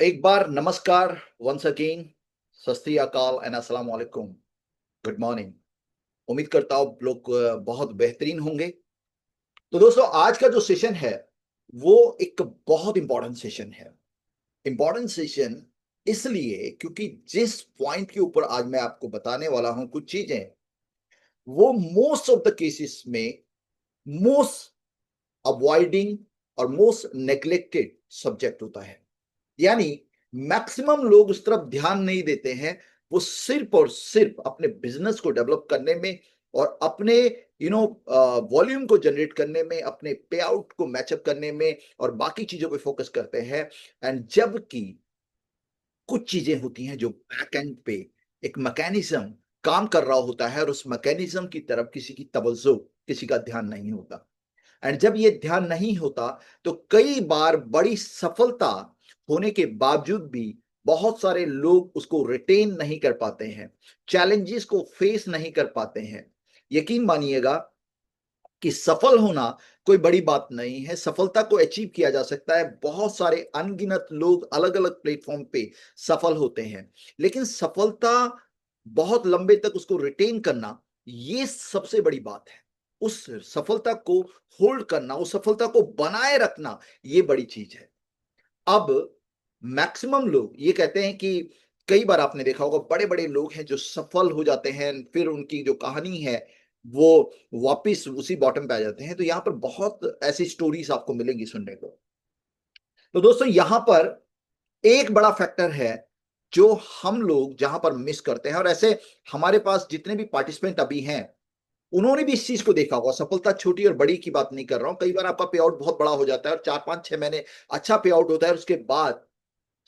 एक बार नमस्कार, once again, सत श्री अकाल एंड अस्सलाम वालेकुम, गुड मॉर्निंग। उम्मीद करता हूँ आप लोग बहुत बेहतरीन होंगे। तो दोस्तों, आज का जो सेशन है वो एक बहुत इंपॉर्टेंट सेशन है। इंपॉर्टेंट सेशन इसलिए क्योंकि जिस पॉइंट के ऊपर आज मैं आपको बताने वाला हूं कुछ चीजें, वो मोस्ट ऑफ द केसेस में मोस्ट अवॉइडिंग और मोस्ट नेग्लेक्टेड सब्जेक्ट होता है। यानी मैक्सिमम लोग उस तरफ ध्यान नहीं देते हैं। वो सिर्फ और सिर्फ अपने बिजनेस को डेवलप करने में और अपने वॉल्यूम को जनरेट करने में, अपने पे आउट को मैचअप करने में और बाकी चीजों पे फोकस करते हैं। एंड जबकि कुछ चीजें होती हैं जो बैक एंड पे एक मैकेनिज्म काम कर रहा होता है और उस मैकेनिज्म की तरफ किसी की तवज्जो, किसी का ध्यान नहीं होता। एंड जब ये ध्यान नहीं होता तो कई बार बड़ी सफलता होने के बावजूद भी बहुत सारे लोग उसको रिटेन नहीं कर पाते हैं, चैलेंजेस को फेस नहीं कर पाते हैं। यकीन मानिएगा कि सफल होना कोई बड़ी बात नहीं है। सफलता को अचीव किया जा सकता है। बहुत सारे अनगिनत लोग अलग अलग प्लेटफॉर्म पे सफल होते हैं, लेकिन सफलता बहुत लंबे तक उसको रिटेन करना, ये सबसे बड़ी बात है। उस सफलता को होल्ड करना, उस सफलता को बनाए रखना, ये बड़ी चीज है। अब मैक्सिमम लोग ये कहते हैं कि कई बार आपने देखा होगा बड़े बड़े लोग हैं जो सफल हो जाते हैं, फिर उनकी जो कहानी है वो वापस उसी बॉटम पे आ जाते हैं। तो यहां पर बहुत ऐसी स्टोरीज आपको मिलेंगी सुनने को। तो दोस्तों, यहां पर एक बड़ा फैक्टर है जो हम लोग जहां पर मिस करते हैं, और ऐसे हमारे पास जितने भी पार्टिसिपेंट अभी हैं उन्होंने भी इस चीज को देखा होगा। सफलता छोटी और बड़ी की बात नहीं कर रहा हूं। कई बार आपका पे आउट बहुत बड़ा हो जाता है और 4 5 6 महीने अच्छा पे आउट होता है, उसके बाद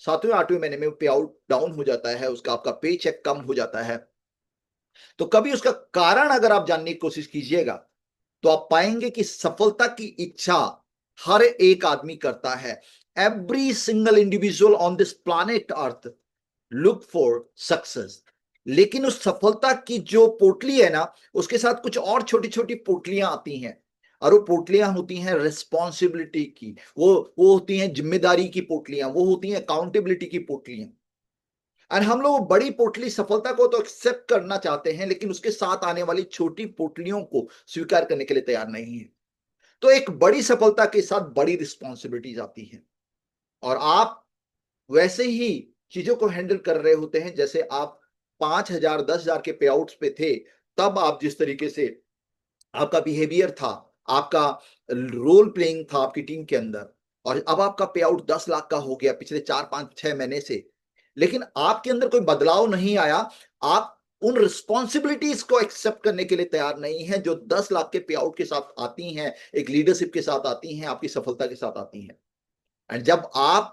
7वें 8वें महीने में पे आउट डाउन हो जाता है, उसका आपका पे चेक कम हो जाता है। तो कभी उसका कारण अगर आप जानने की कोशिश कीजिएगा तो आप पाएंगे कि सफलता की इच्छा हर एक आदमी करता है। Every single individual on this planet earth look for success. लेकिन उस सफलता की जो पोटली है ना, उसके साथ कुछ और छोटी छोटी पोटलियां आती हैं। और वो पोटलियां होती हैं रिस्पॉन्सिबिलिटी की, वो होती हैं जिम्मेदारी की पोटलियां, वो होती हैं अकाउंटेबिलिटी की पोटलियां। और हम लोग बड़ी पोटली सफलता को तो एक्सेप्ट करना चाहते हैं, लेकिन उसके साथ आने वाली छोटी पोटलियों को स्वीकार करने के लिए तैयार नहीं है। तो एक बड़ी सफलता के साथ बड़ी रिस्पॉन्सिबिलिटीज आती हैं, और आप वैसे ही चीजों को हैंडल कर रहे होते हैं जैसे आप 5,000 10,000 के पे आउट्स पे थे। तब आप जिस तरीके से आपका बिहेवियर था, आपका रोल प्लेइंग था आपकी टीम के अंदर, और अब आपका पे आउट 10 लाख का हो गया पिछले 4 5 6 महीने से, लेकिन आपके अंदर कोई बदलाव नहीं आया। आप उन रिस्पॉन्सिबिलिटीज को एक्सेप्ट करने के लिए तैयार नहीं है जो 10 लाख के पे आउट के साथ आती हैं, एक लीडरशिप के साथ आती हैं, आपकी सफलता के साथ आती हैं। एंड जब आप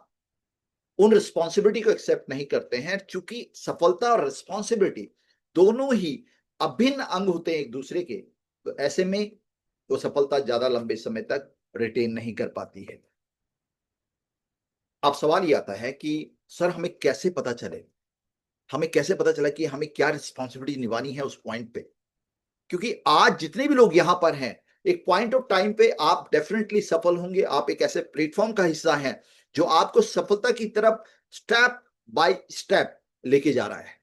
उन रिस्पॉन्सिबिलिटी को एक्सेप्ट नहीं करते हैं, चूंकि सफलता और रिस्पॉन्सिबिलिटी दोनों ही अभिन्न अंग होते हैं एक दूसरे के, तो ऐसे में वो सफलता ज्यादा लंबे समय तक रिटेन नहीं कर पाती है। अब सवाल ये आता है कि सर, हमें कैसे पता चले, हमें कैसे पता चला कि हमें क्या रिस्पॉन्सिबिलिटी निभानी है उस पॉइंट पे? क्योंकि आज जितने भी लोग यहां पर हैं, एक पॉइंट ऑफ टाइम पे आप डेफिनेटली सफल होंगे। आप एक ऐसे प्लेटफॉर्म का हिस्सा हैं जो आपको सफलता की तरफ स्टेप बाय स्टेप लेके जा रहा है।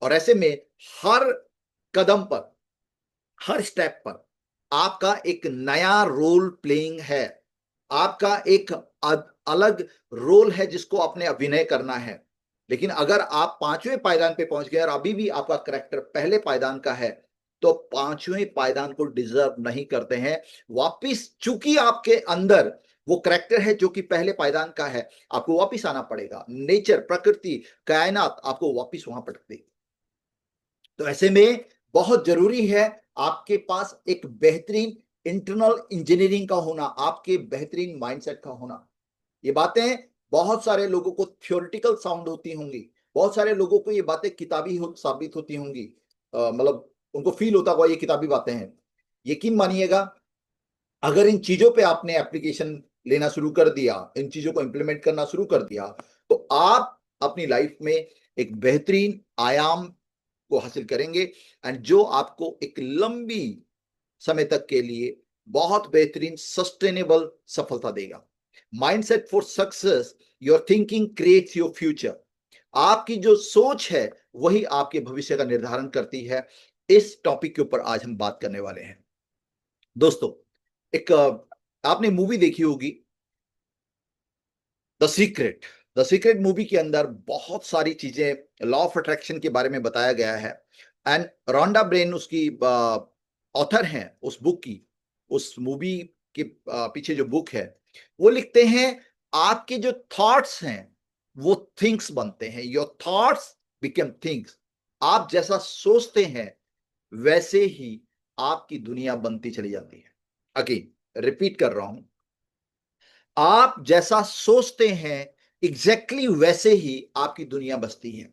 और ऐसे में हर कदम पर, हर स्टेप पर आपका एक नया रोल प्लेइंग है। आपका एक अलग रोल है जिसको आपने अभिनय करना है। लेकिन अगर आप 5वें पायदान पे पहुंच गए और अभी भी आपका करेक्टर पहले पायदान का है, तो 5वें पायदान को डिजर्व नहीं करते हैं वापिस। चूंकि आपके अंदर वो करेक्टर है जो कि पहले पायदान का है, आपको वापिस आना पड़ेगा। नेचर, प्रकृति, कायनात आपको वापिस वहां पटक देगी। तो ऐसे में बहुत जरूरी है आपके पास एक बेहतरीन इंटरनल इंजीनियरिंग का होना, आपके बेहतरीन माइंडसेट का होना। ये बातें बहुत सारे लोगों को थ्योरेटिकल साउंड होती होंगी, बहुत सारे लोगों को ये बातें किताबी साबित होती होंगी, मतलब उनको फील होता होगा ये किताबी बातें हैं। यकीन मानिएगा, अगर इन चीजों पे आपने एप्लीकेशन लेना शुरू कर दिया, इन चीजों को इंप्लीमेंट करना शुरू कर दिया, तो आप अपनी लाइफ में एक बेहतरीन आयाम को हासिल करेंगे, एंड जो आपको एक लंबी समय तक के लिए बहुत बेहतरीन सस्टेनेबल सफलता देगा। Mindset for success, your thinking creates your future. आपकी जो सोच है वही आपके भविष्य का निर्धारण करती है। इस टॉपिक के ऊपर आज हम बात करने वाले हैं। दोस्तों, एक आपने मूवी देखी होगी the secret. The secret movie के अंदर बहुत सारी चीजें लॉ ऑफ अट्रैक्शन के बारे में बताया गया है। एंड रोंडा ब्रेन उसकी ऑथर हैं उस बुक की। उस मूवी के पीछे जो बुक है वो लिखते हैं, आपके जो थॉट्स हैं वो थिंग्स बनते हैं। Your thoughts become things. आप जैसा सोचते हैं वैसे ही आपकी दुनिया बनती चली जाती है। अगेन रिपीट कर रहा हूं, आप जैसा सोचते हैं एग्जैक्टली वैसे ही आपकी दुनिया बसती है।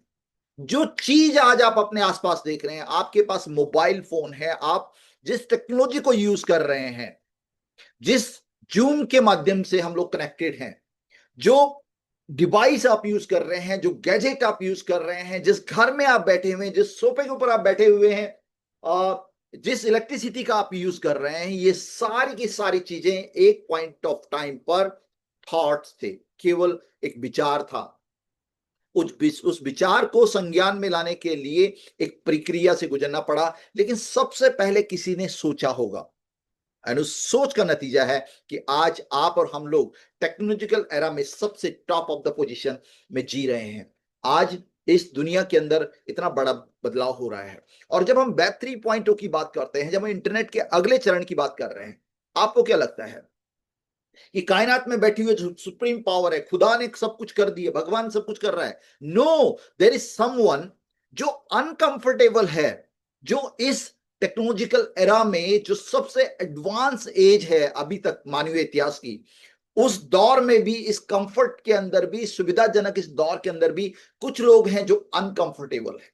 जो चीज आज आप अपने आसपास देख रहे हैं, आपके पास मोबाइल फोन है, आप जिस टेक्नोलॉजी को यूज कर रहे हैं, जिस जूम के माध्यम से हम लोग कनेक्टेड हैं, जो डिवाइस आप यूज कर रहे हैं, जो गैजेट आप यूज कर रहे हैं, जिस घर में आप बैठे हुए हैं, जिस सोफे के ऊपर आप बैठे हुए हैं, जिस इलेक्ट्रिसिटी का आप यूज कर रहे हैं, ये सारी की सारी चीजें एक पॉइंट ऑफ टाइम पर थॉट्स थे। केवल एक विचार था। उस विचार को संज्ञान में लाने के लिए एक प्रक्रिया से गुजरना पड़ा, लेकिन सबसे पहले किसी ने सोचा होगा। एंड उस सोच का नतीजा है कि आज आप और हम लोग टेक्नोलॉजिकल एरा में सबसे टॉप ऑफ द पोजीशन में जी रहे हैं। आज इस दुनिया के अंदर इतना बड़ा बदलाव हो रहा है। और जब हम वेब 3.0 की बात करते हैं, जब हम इंटरनेट के अगले चरण की बात कर रहे हैं, आपको क्या लगता है कि कायनात में बैठी हुई जो सुप्रीम पावर है, खुदा ने सब कुछ कर दिया, भगवान सब कुछ कर रहा है? नो, देयर इज समवन जो अनकंफर्टेबल है, जो इस टेक्नोलॉजिकल एरा में जो सबसे एडवांस एज है अभी तक मानवीय इतिहास की, उस दौर में भी, इस कंफर्ट के अंदर भी, सुविधाजनक इस दौर के अंदर भी कुछ लोग हैं जो अनकंफर्टेबल है।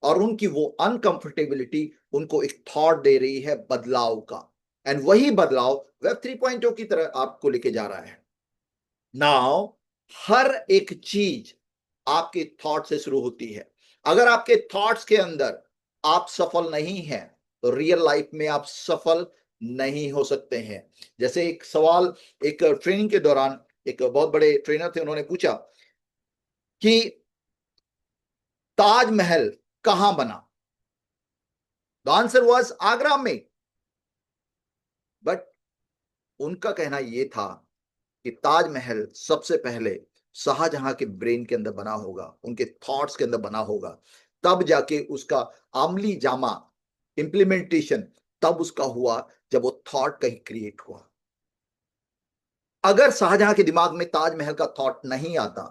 और उनकी वो अनकंफर्टेबिलिटी उनको एक थॉट दे रही है बदलाव का। एंड वही बदलाव वेब 3.0 की तरह आपको लेके जा रहा है। नाउ हर एक चीज आपके थॉट से शुरू होती है। अगर आपके थॉट्स के अंदर आप सफल नहीं हैं तो रियल लाइफ में आप सफल नहीं हो सकते हैं। जैसे एक सवाल एक ट्रेनिंग के दौरान एक बहुत बड़े ट्रेनर थे, उन्होंने पूछा कि ताजमहल कहां बना? द आंसर वाज आगरा में। बट उनका कहना यह था कि ताजमहल सबसे पहले शाहजहां के ब्रेन के अंदर बना होगा, उनके थॉट्स के अंदर बना होगा। तब जाके उसका अमली जामा, इंप्लीमेंटेशन तब उसका हुआ जब वो थॉट कहीं क्रिएट हुआ। अगर शाहजहां के दिमाग में ताजमहल का थॉट नहीं आता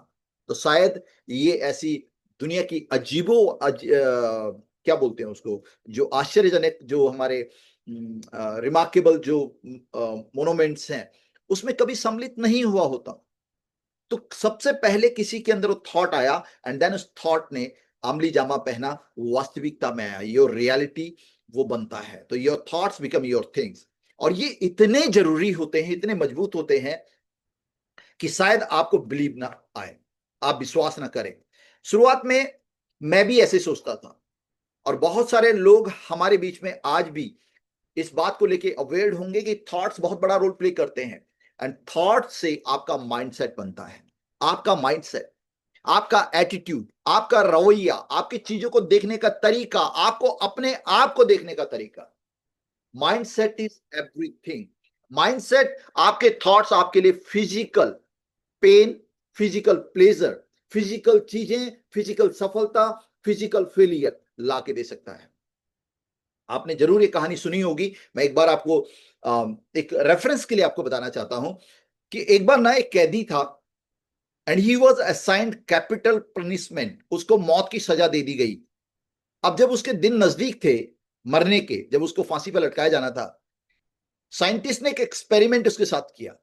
तो शायद ये ऐसी दुनिया की क्या बोलते हैं उसको, जो आश्चर्यजनक, जो हमारे रिमार्केबल जो मोनूमेंट्स हैं, उसमें कभी सम्मिलित नहीं हुआ होता। तो सबसे पहले किसी के अंदर वो थॉट आया एंड देन उस थॉट ने अमली जामा पहना, वास्तविकता में आया, योर रियलिटी वो बनता है। तो your thoughts become your things. और ये इतने जरूरी होते हैं, इतने मजबूत होते हैं कि शायद आपको बिलीव ना आए, आप विश्वास ना करें। शुरुआत में मैं भी ऐसे सोचता था और बहुत सारे लोग हमारे बीच में आज भी इस बात को लेके अवेयर होंगे कि थॉट्स बहुत बड़ा रोल प्ले करते हैं। एंड थॉट से आपका माइंडसेट बनता है। आपका माइंडसेट, आपका एटीट्यूड, आपका रवैया, आपकी चीजों को देखने का तरीका, आपको अपने आप को देखने का तरीका, माइंडसेट इज एवरीथिंग। माइंडसेट, आपके थॉट्स आपके लिए physical pain, physical pleasure, physical चीजें, फिजिकल सफलता, फिजिकल फेलियर ला के दे सकता है। आपने जरूर ये कहानी सुनी होगी। मैं एक बार आपको एक रेफरेंस के लिए आपको बताना चाहता हूं कि एक बार ना एक कैदी था and he was assigned capital punishment. उसको मौत की सजा दे दी गई। अब जब उसके दिन नजदीक थे मरने के, जब उसको फांसी पर लटकाया जाना था, साइंटिस्ट ने एक एक्सपेरिमेंट उसके साथ किया।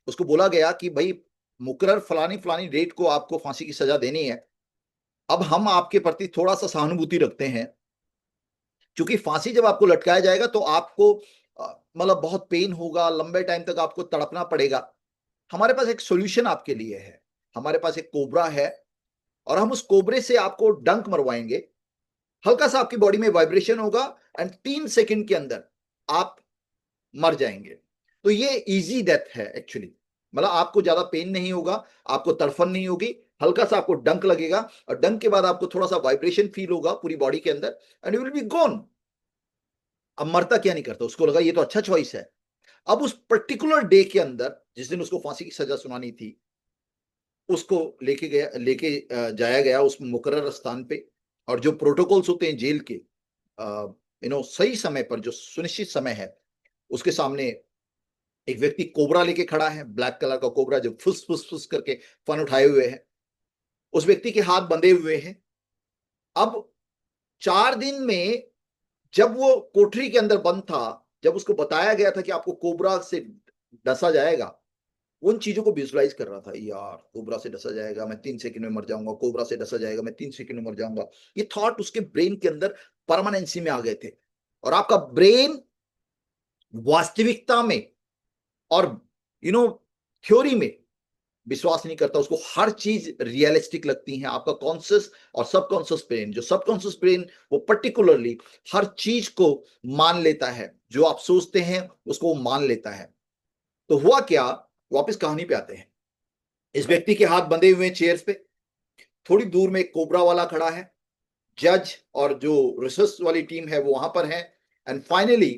उसको बोला गया कि भाई, मुकर्रर फलानी फलानी डेट को आपको फांसी की सजा देनी है। अब हम आपके प्रति थोड़ा सा सहानुभूति रखते हैं, क्योंकि फांसी जब आपको लटकाया जाएगा तो आपको मतलब बहुत पेन होगा, लंबे टाइम तक आपको तड़पना पड़ेगा। हमारे पास एक सॉल्यूशन आपके लिए है। हमारे पास एक कोबरा है और हम उस कोबरे से आपको डंक मरवाएंगे। हल्का सा आपकी बॉडी में वाइब्रेशन होगा एंड 3 सेकंड के अंदर आप मर जाएंगे। तो ये इजी डेथ है एक्चुअली। मतलब आपको ज्यादा पेन नहीं होगा, आपको तड़फन नहीं होगी, हल्का सा आपको डंक लगेगा और डंक के बाद आपको थोड़ा सा वाइब्रेशन फील होगा पूरी बॉडी के अंदर and you will be gone. अब मरता क्या नहीं करता, उसको लगा ये तो अच्छा चॉइस है। अब उस पर्टिकुलर डे के अंदर जिस दिन उसको फांसी की सजा सुनानी थी, उसको लेके जाया गया उस मुकर्रर स्थान पे। और जो प्रोटोकॉल्स होते हैं जेल के, सही समय पर जो सुनिश्चित समय है, उसके सामने एक व्यक्ति कोबरा लेके खड़ा है, ब्लैक कलर का कोबरा जो फुस फुस फुस करके फन उठाए हुए है। उस व्यक्ति के हाथ बंधे हुए हैं। अब 4 दिन में जब वो कोठरी के अंदर बंद था, जब उसको बताया गया था कि आपको कोबरा से डसा जाएगा, उन चीजों को विजुलाइज कर रहा था। यार कोबरा से डसा जाएगा, मैं 3 सेकंड में मर जाऊंगा, कोबरा से डसा जाएगा, मैं 3 सेकंड में मर जाऊंगा। ये थॉट उसके ब्रेन के अंदर परमानेंसी में आ गए थे। और आपका ब्रेन वास्तविकता में और यू नो थ्योरी में विश्वास नहीं करता, उसको हर चीज रियलिस्टिक लगती है। आपका कॉन्शियस और सबकॉन्शियस ब्रेन, जो सबकॉन्शियस ब्रेन वो पर्टिकुलरली हर चीज को मान लेता है, जो आप सोचते हैं उसको वो मान लेता है। तो हुआ क्या, वापस कहानी पे आते हैं। इस व्यक्ति के हाथ बंधे हुए चेयर्स पे, थोड़ी दूर में एक कोबरा वाला खड़ा है, जज और जो रिसर्च वाली टीम है वो वहां पर है। एंड फाइनली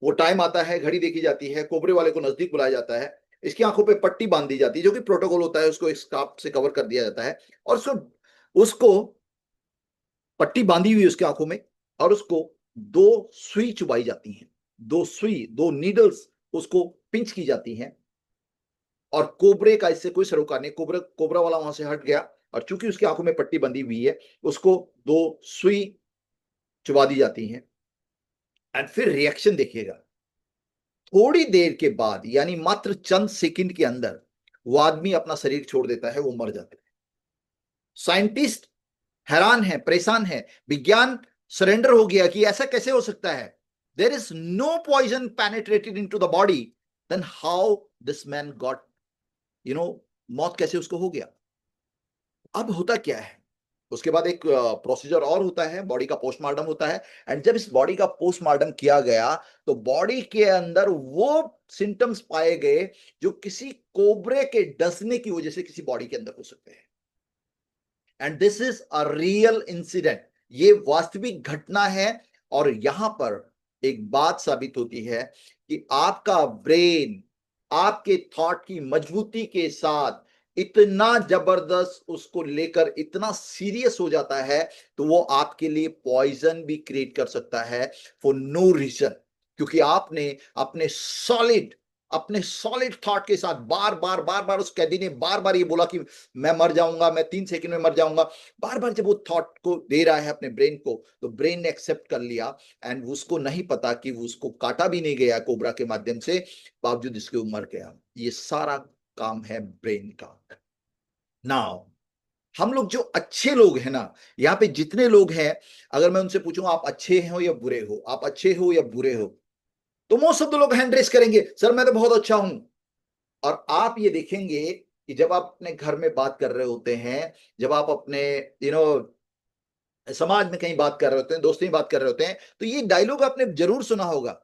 वो टाइम आता है, घड़ी देखी जाती है, कोबरे वाले को नजदीक बुलाया जाता है, इसकी आंखों पे पट्टी बांध दी जाती है, जो कि प्रोटोकॉल होता है, उसको एक स्कार्फ से कवर कर दिया जाता है। और उसको उसको पट्टी बांधी हुई उसकी आंखों में, और उसको 2 सुई चुबाई जाती हैं, 2 सुई, 2 नीडल्स उसको पिंच की जाती हैं। और कोबरे का इससे कोई सरोकार नहीं, कोबरा कोबरा वाला वहां से हट गया, और चूंकि उसकी आंखों में पट्टी बंधी हुई है, उसको 2 सुई चुबा दी जाती हैं। एंड फिर रिएक्शन देखिएगा, थोड़ी देर के बाद यानी मात्र चंद सेकंड के अंदर वो आदमी अपना शरीर छोड़ देता है, वो मर जाता है। साइंटिस्ट हैरान है, परेशान है, विज्ञान सरेंडर हो गया कि ऐसा कैसे हो सकता है। There is no poison penetrated into the body, then how this man got मौत कैसे उसको हो गया। अब होता क्या है, उसके बाद एक प्रोसीजर और होता है, बॉडी का पोस्टमार्टम होता है। एंड जब इस बॉडी का पोस्टमार्टम किया गया, तो बॉडी के अंदर वो सिम्टम्स पाए गए जो किसी कोबरे के डसने की वजह से किसी बॉडी के अंदर हो सकते हैं। And this is a real incident, ये वास्तविक घटना है। और यहां पर एक बात साबित होती है कि आपका ब्रेन आपके थॉट की मजबूती के साथ इतना जबरदस्त उसको लेकर इतना सीरियस हो जाता है, तो वो आपके लिए पॉइजन भी क्रिएट कर सकता है फॉर नो रीजन। क्योंकि आपने अपने सॉलिड थॉट के साथ बार बार उस कैदी ने बार बार ये बोला कि मैं मर जाऊंगा, मैं 3 सेकंड में मर जाऊंगा। बार बार जब वो थॉट को दे रहा है अपने ब्रेन को, तो ब्रेन ने एक्सेप्ट कर लिया। एंड उसको नहीं पता कि उसको काटा भी नहीं गया कोबरा के माध्यम से, बावजूद इसके वो मर गया। ये सारा काम है ब्रेन का। नाउ हम लोग जो अच्छे लोग हैं ना, यहाँ पे जितने लोग हैं, अगर मैं उनसे पूछूं आप अच्छे हो या बुरे हो, आप अच्छे हो या बुरे हो, तो मोस्ट ऑफ द लोग हैंड रेस करेंगे, सर मैं तो बहुत अच्छा हूं। और आप ये देखेंगे कि जब आप अपने घर में बात कर रहे होते हैं, जब आप अपने यू नो समाज में कहीं बात कर रहे होते हैं, दोस्ती में बात कर रहे होते हैं, तो ये डायलॉग आपने जरूर सुना होगा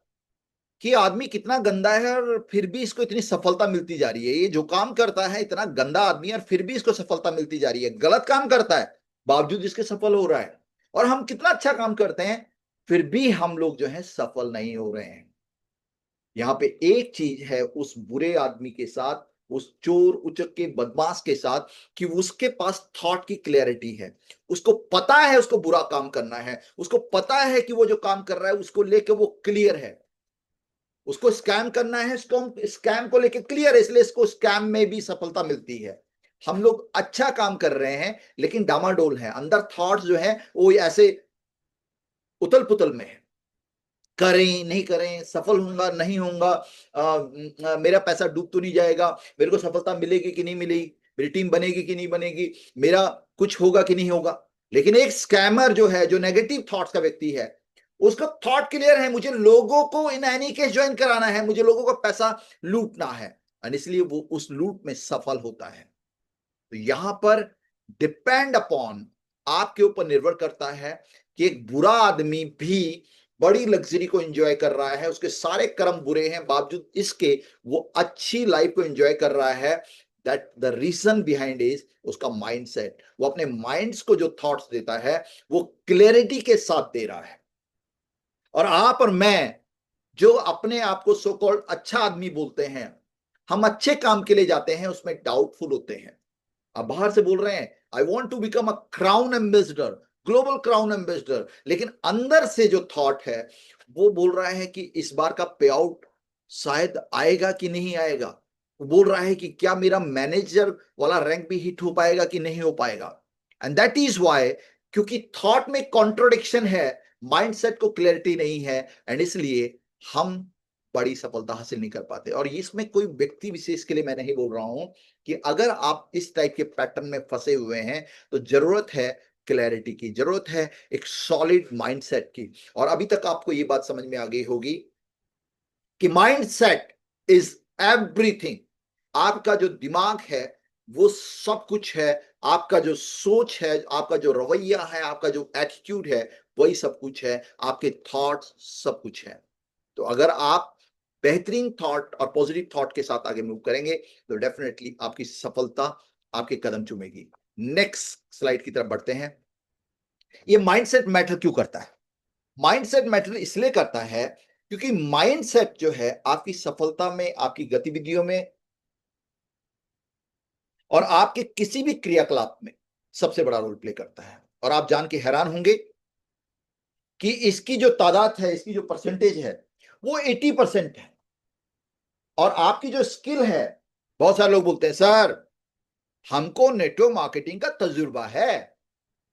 कि आदमी कितना गंदा है और फिर भी इसको इतनी सफलता मिलती जा रही है। ये जो काम करता है, इतना गंदा आदमी है और फिर भी इसको सफलता मिलती जा रही है। गलत काम करता है, बावजूद इसके सफल हो रहा है। और हम कितना अच्छा काम करते हैं, फिर भी हम लोग जो है सफल नहीं हो रहे हैं। यहाँ पे एक चीज है उस बुरे आदमी के साथ, उस चोर उचक के बदमाश के साथ, कि उसके पास थॉट की क्लैरिटी है। उसको पता है उसको बुरा काम करना है, उसको पता है कि वो जो काम कर रहा है उसको लेके वो क्लियर है। उसको स्कैम करना है, स्कैम को लेके क्लियर है, इसलिए इसको स्कैम में भी सफलता मिलती है। हम लोग अच्छा काम कर रहे हैं लेकिन डामाडोल है, अंदर थॉट्स जो है वो ऐसे उतल पुतल में है। करें नहीं करें, सफल होऊंगा नहीं होऊंगा, मेरा पैसा डूब तो नहीं जाएगा, मेरे को सफलता मिलेगी कि नहीं मिलेगी, मेरी टीम बनेगी कि नहीं बनेगी, मेरा कुछ होगा कि नहीं होगा। लेकिन एक स्कैमर जो है, जो नेगेटिव थॉट्स का व्यक्ति है, उसका थॉट क्लियर है, मुझे लोगों को इन एनी केस ज्वाइन कराना है, मुझे लोगों का पैसा लूटना है। और इसलिए वो उस लूट में सफल होता है। तो यहां पर डिपेंड अपॉन, आपके ऊपर निर्भर करता है कि एक बुरा आदमी भी बड़ी लग्जरी को एंजॉय कर रहा है, उसके सारे कर्म बुरे हैं, बावजूद इसके वो अच्छी लाइफ को एंजॉय कर रहा है। That the reason behind is उसका माइंडसेट। वो अपने माइंड्स को जो थॉट्स देता है वो क्लैरिटी के साथ दे रहा है। और आप और मैं जो अपने आप को सो कॉल्ड अच्छा आदमी बोलते हैं, हम अच्छे काम के लिए जाते हैं, उसमें डाउटफुल होते हैं। आप बाहर से बोल रहे हैं I want to become a crown ambassador, global crown ambassador, लेकिन अंदर से जो थॉट है वो बोल रहा है कि इस बार का पे आउट शायद आएगा कि नहीं आएगा। वो बोल रहा है कि क्या मेरा मैनेजर वाला रैंक भी हिट हो पाएगा कि नहीं हो पाएगा। एंड दैट इज वाई, क्योंकि थॉट में कॉन्ट्रोडिक्शन है, माइंडसेट को क्लैरिटी नहीं है, एंड इसलिए हम बड़ी सफलता हासिल नहीं कर पाते। और इसमें कोई व्यक्ति विशेष के लिए मैं नहीं बोल रहा हूं कि अगर आप इस टाइप के पैटर्न में फंसे हुए हैं तो जरूरत है क्लैरिटी की, जरूरत है एक सॉलिड माइंडसेट की। और अभी तक आपको ये बात समझ में आ गई होगी कि माइंडसेट इज एवरीथिंग। आपका जो दिमाग है वो सब कुछ है, आपका जो सोच है, आपका जो रवैया है, आपका जो एटीट्यूड है, वही सब कुछ है, आपके थॉट्स सब कुछ है। तो अगर आप बेहतरीन थॉट और पॉजिटिव थॉट के साथ आगे मूव करेंगे तो डेफिनेटली आपकी सफलता आपके कदम चूमेगी। नेक्स्ट स्लाइड की तरफ बढ़ते हैं। ये माइंडसेट मैटर क्यों करता है? माइंडसेट मैटर इसलिए करता है क्योंकि माइंडसेट जो है आपकी सफलता में, आपकी गतिविधियों में और आपके किसी भी क्रियाकलाप में सबसे बड़ा रोल प्ले करता है। और आप जान के हैरान होंगे कि इसकी जो तादाद है, इसकी जो परसेंटेज है वो 80% है। और आपकी जो स्किल है, बहुत सारे लोग बोलते हैं सर हमको नेटवर्क मार्केटिंग का तजुर्बा है,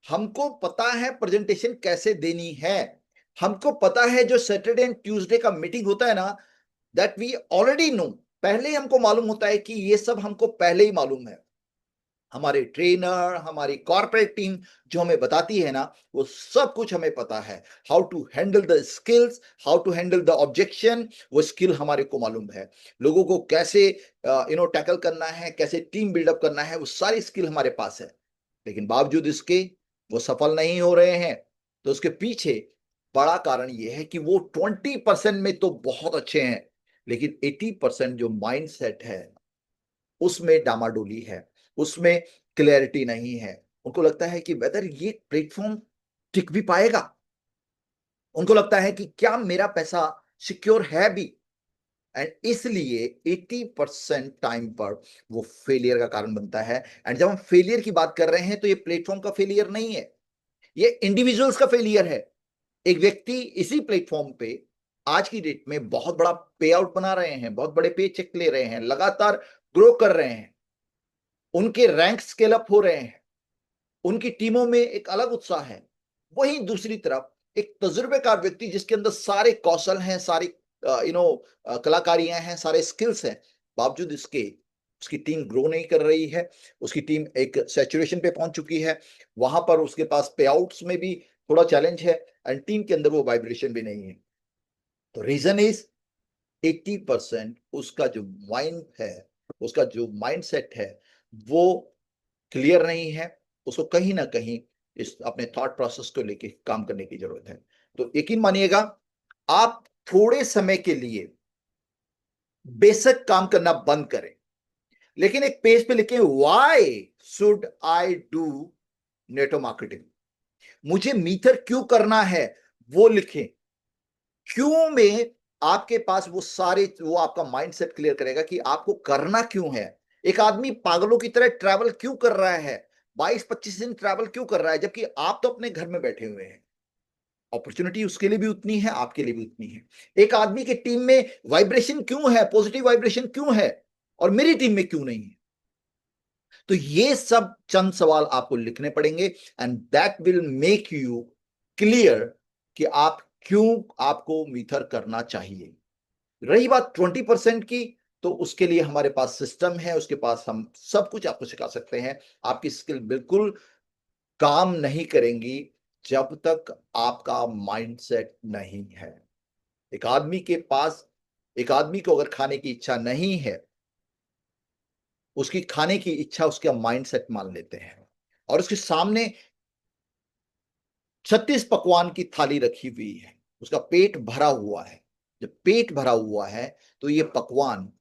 हमको पता है प्रेजेंटेशन कैसे देनी है, हमको पता है जो सैटरडे एंड ट्यूसडे का मीटिंग होता है ना, दैट वी ऑलरेडी नो, पहले ही हमको मालूम होता है कि ये सब हमको पहले ही मालूम है। हमारे ट्रेनर, हमारी कॉर्पोरेट टीम जो हमें बताती है ना, वो सब कुछ हमें पता है। How to handle the skills, how to handle the objection, वो स्किल हमारे को मालूम है। लोगों को कैसे टैकल करना है, कैसे टीम बिल्डअप करना है, वो सारी स्किल हमारे पास है। लेकिन बावजूद इसके वो सफल नहीं हो रहे हैं। तो उसके पीछे बड़ा कारण ये है कि वो 20% में तो बहुत अच्छे हैं, लेकिन 80% जो माइंड सेट है उसमें डामाडोली है, उसमें क्लैरिटी नहीं है। उनको लगता है कि वेदर ये प्लेटफॉर्म टिक भी पाएगा, उनको लगता है कि क्या मेरा पैसा सिक्योर है भी। एंड इसलिए 80% टाइम पर वो फेलियर का कारण बनता है। एंड जब हम फेलियर की बात कर रहे हैं तो ये प्लेटफॉर्म का फेलियर नहीं है, ये इंडिविजुअल्स का फेलियर है। एक व्यक्ति इसी प्लेटफॉर्म पे आज की डेट में बहुत बड़ा पे आउट बना रहे हैं, बहुत बड़े पे चेक ले रहे हैं, लगातार ग्रो कर रहे हैं, उनके रैंक स्केल अप हो रहे हैं, उनकी टीमों में एक अलग उत्साह है। वहीं दूसरी तरफ एक तजुर्बेकार व्यक्ति जिसके अंदर सारे कौशल हैं, सारी कलाकारियां हैं, सारे स्किल्स हैं, बावजूद इसके उसकी टीम ग्रो नहीं कर रही है, उसकी टीम एक सैचुरेशन पे पहुंच चुकी है, वहां पर उसके पास पे आउट्स में भी थोड़ा चैलेंज है, एंड टीम के अंदर वो वाइब्रेशन भी नहीं है। तो रीजन इज 80% उसका जो माइंड है, उसका जो माइंड सेट है वो क्लियर नहीं है। उसको कहीं ना कहीं इस अपने थॉट प्रोसेस को लेके काम करने की जरूरत है। तो यकीन मानिएगा, आप थोड़े समय के लिए बेसिक काम करना बंद करें, लेकिन एक पेज पे लिखें why should I do network marketing, मुझे मीटर क्यों करना है वो लिखें। क्यों में आपके पास वो सारे, वो आपका माइंडसेट क्लियर करेगा कि आपको करना क्यों है। एक आदमी पागलों की तरह ट्रैवल क्यों कर रहा है, 22-25 दिन ट्रैवल क्यों कर रहा है, जबकि आप तो अपने घर में बैठे हुए हैं। अपॉर्चुनिटी उसके लिए भी उतनी है, आपके लिए भी उतनी है। एक आदमी की टीम में वाइब्रेशन क्यों है, पॉजिटिव वाइब्रेशन क्यों है, और मेरी टीम में क्यों नहीं है। तो ये सब चंद सवाल आपको लिखने पड़ेंगे, and that will make you clear कि आप क्यों आपको मीथर करना चाहिए। रही बात 20% की, तो उसके लिए हमारे पास सिस्टम है, उसके पास हम सब कुछ आपको सिखा सकते हैं। आपकी स्किल बिल्कुल काम नहीं करेंगी जब तक आपका माइंडसेट नहीं है। एक आदमी के पास, एक आदमी को अगर खाने की इच्छा नहीं है, उसकी खाने की इच्छा उसका माइंडसेट मान लेते हैं, और उसके सामने 36 पकवान की थाली रखी हुई है, उसका पेट भरा हुआ है। जब पेट भरा हुआ है तो ये पकवान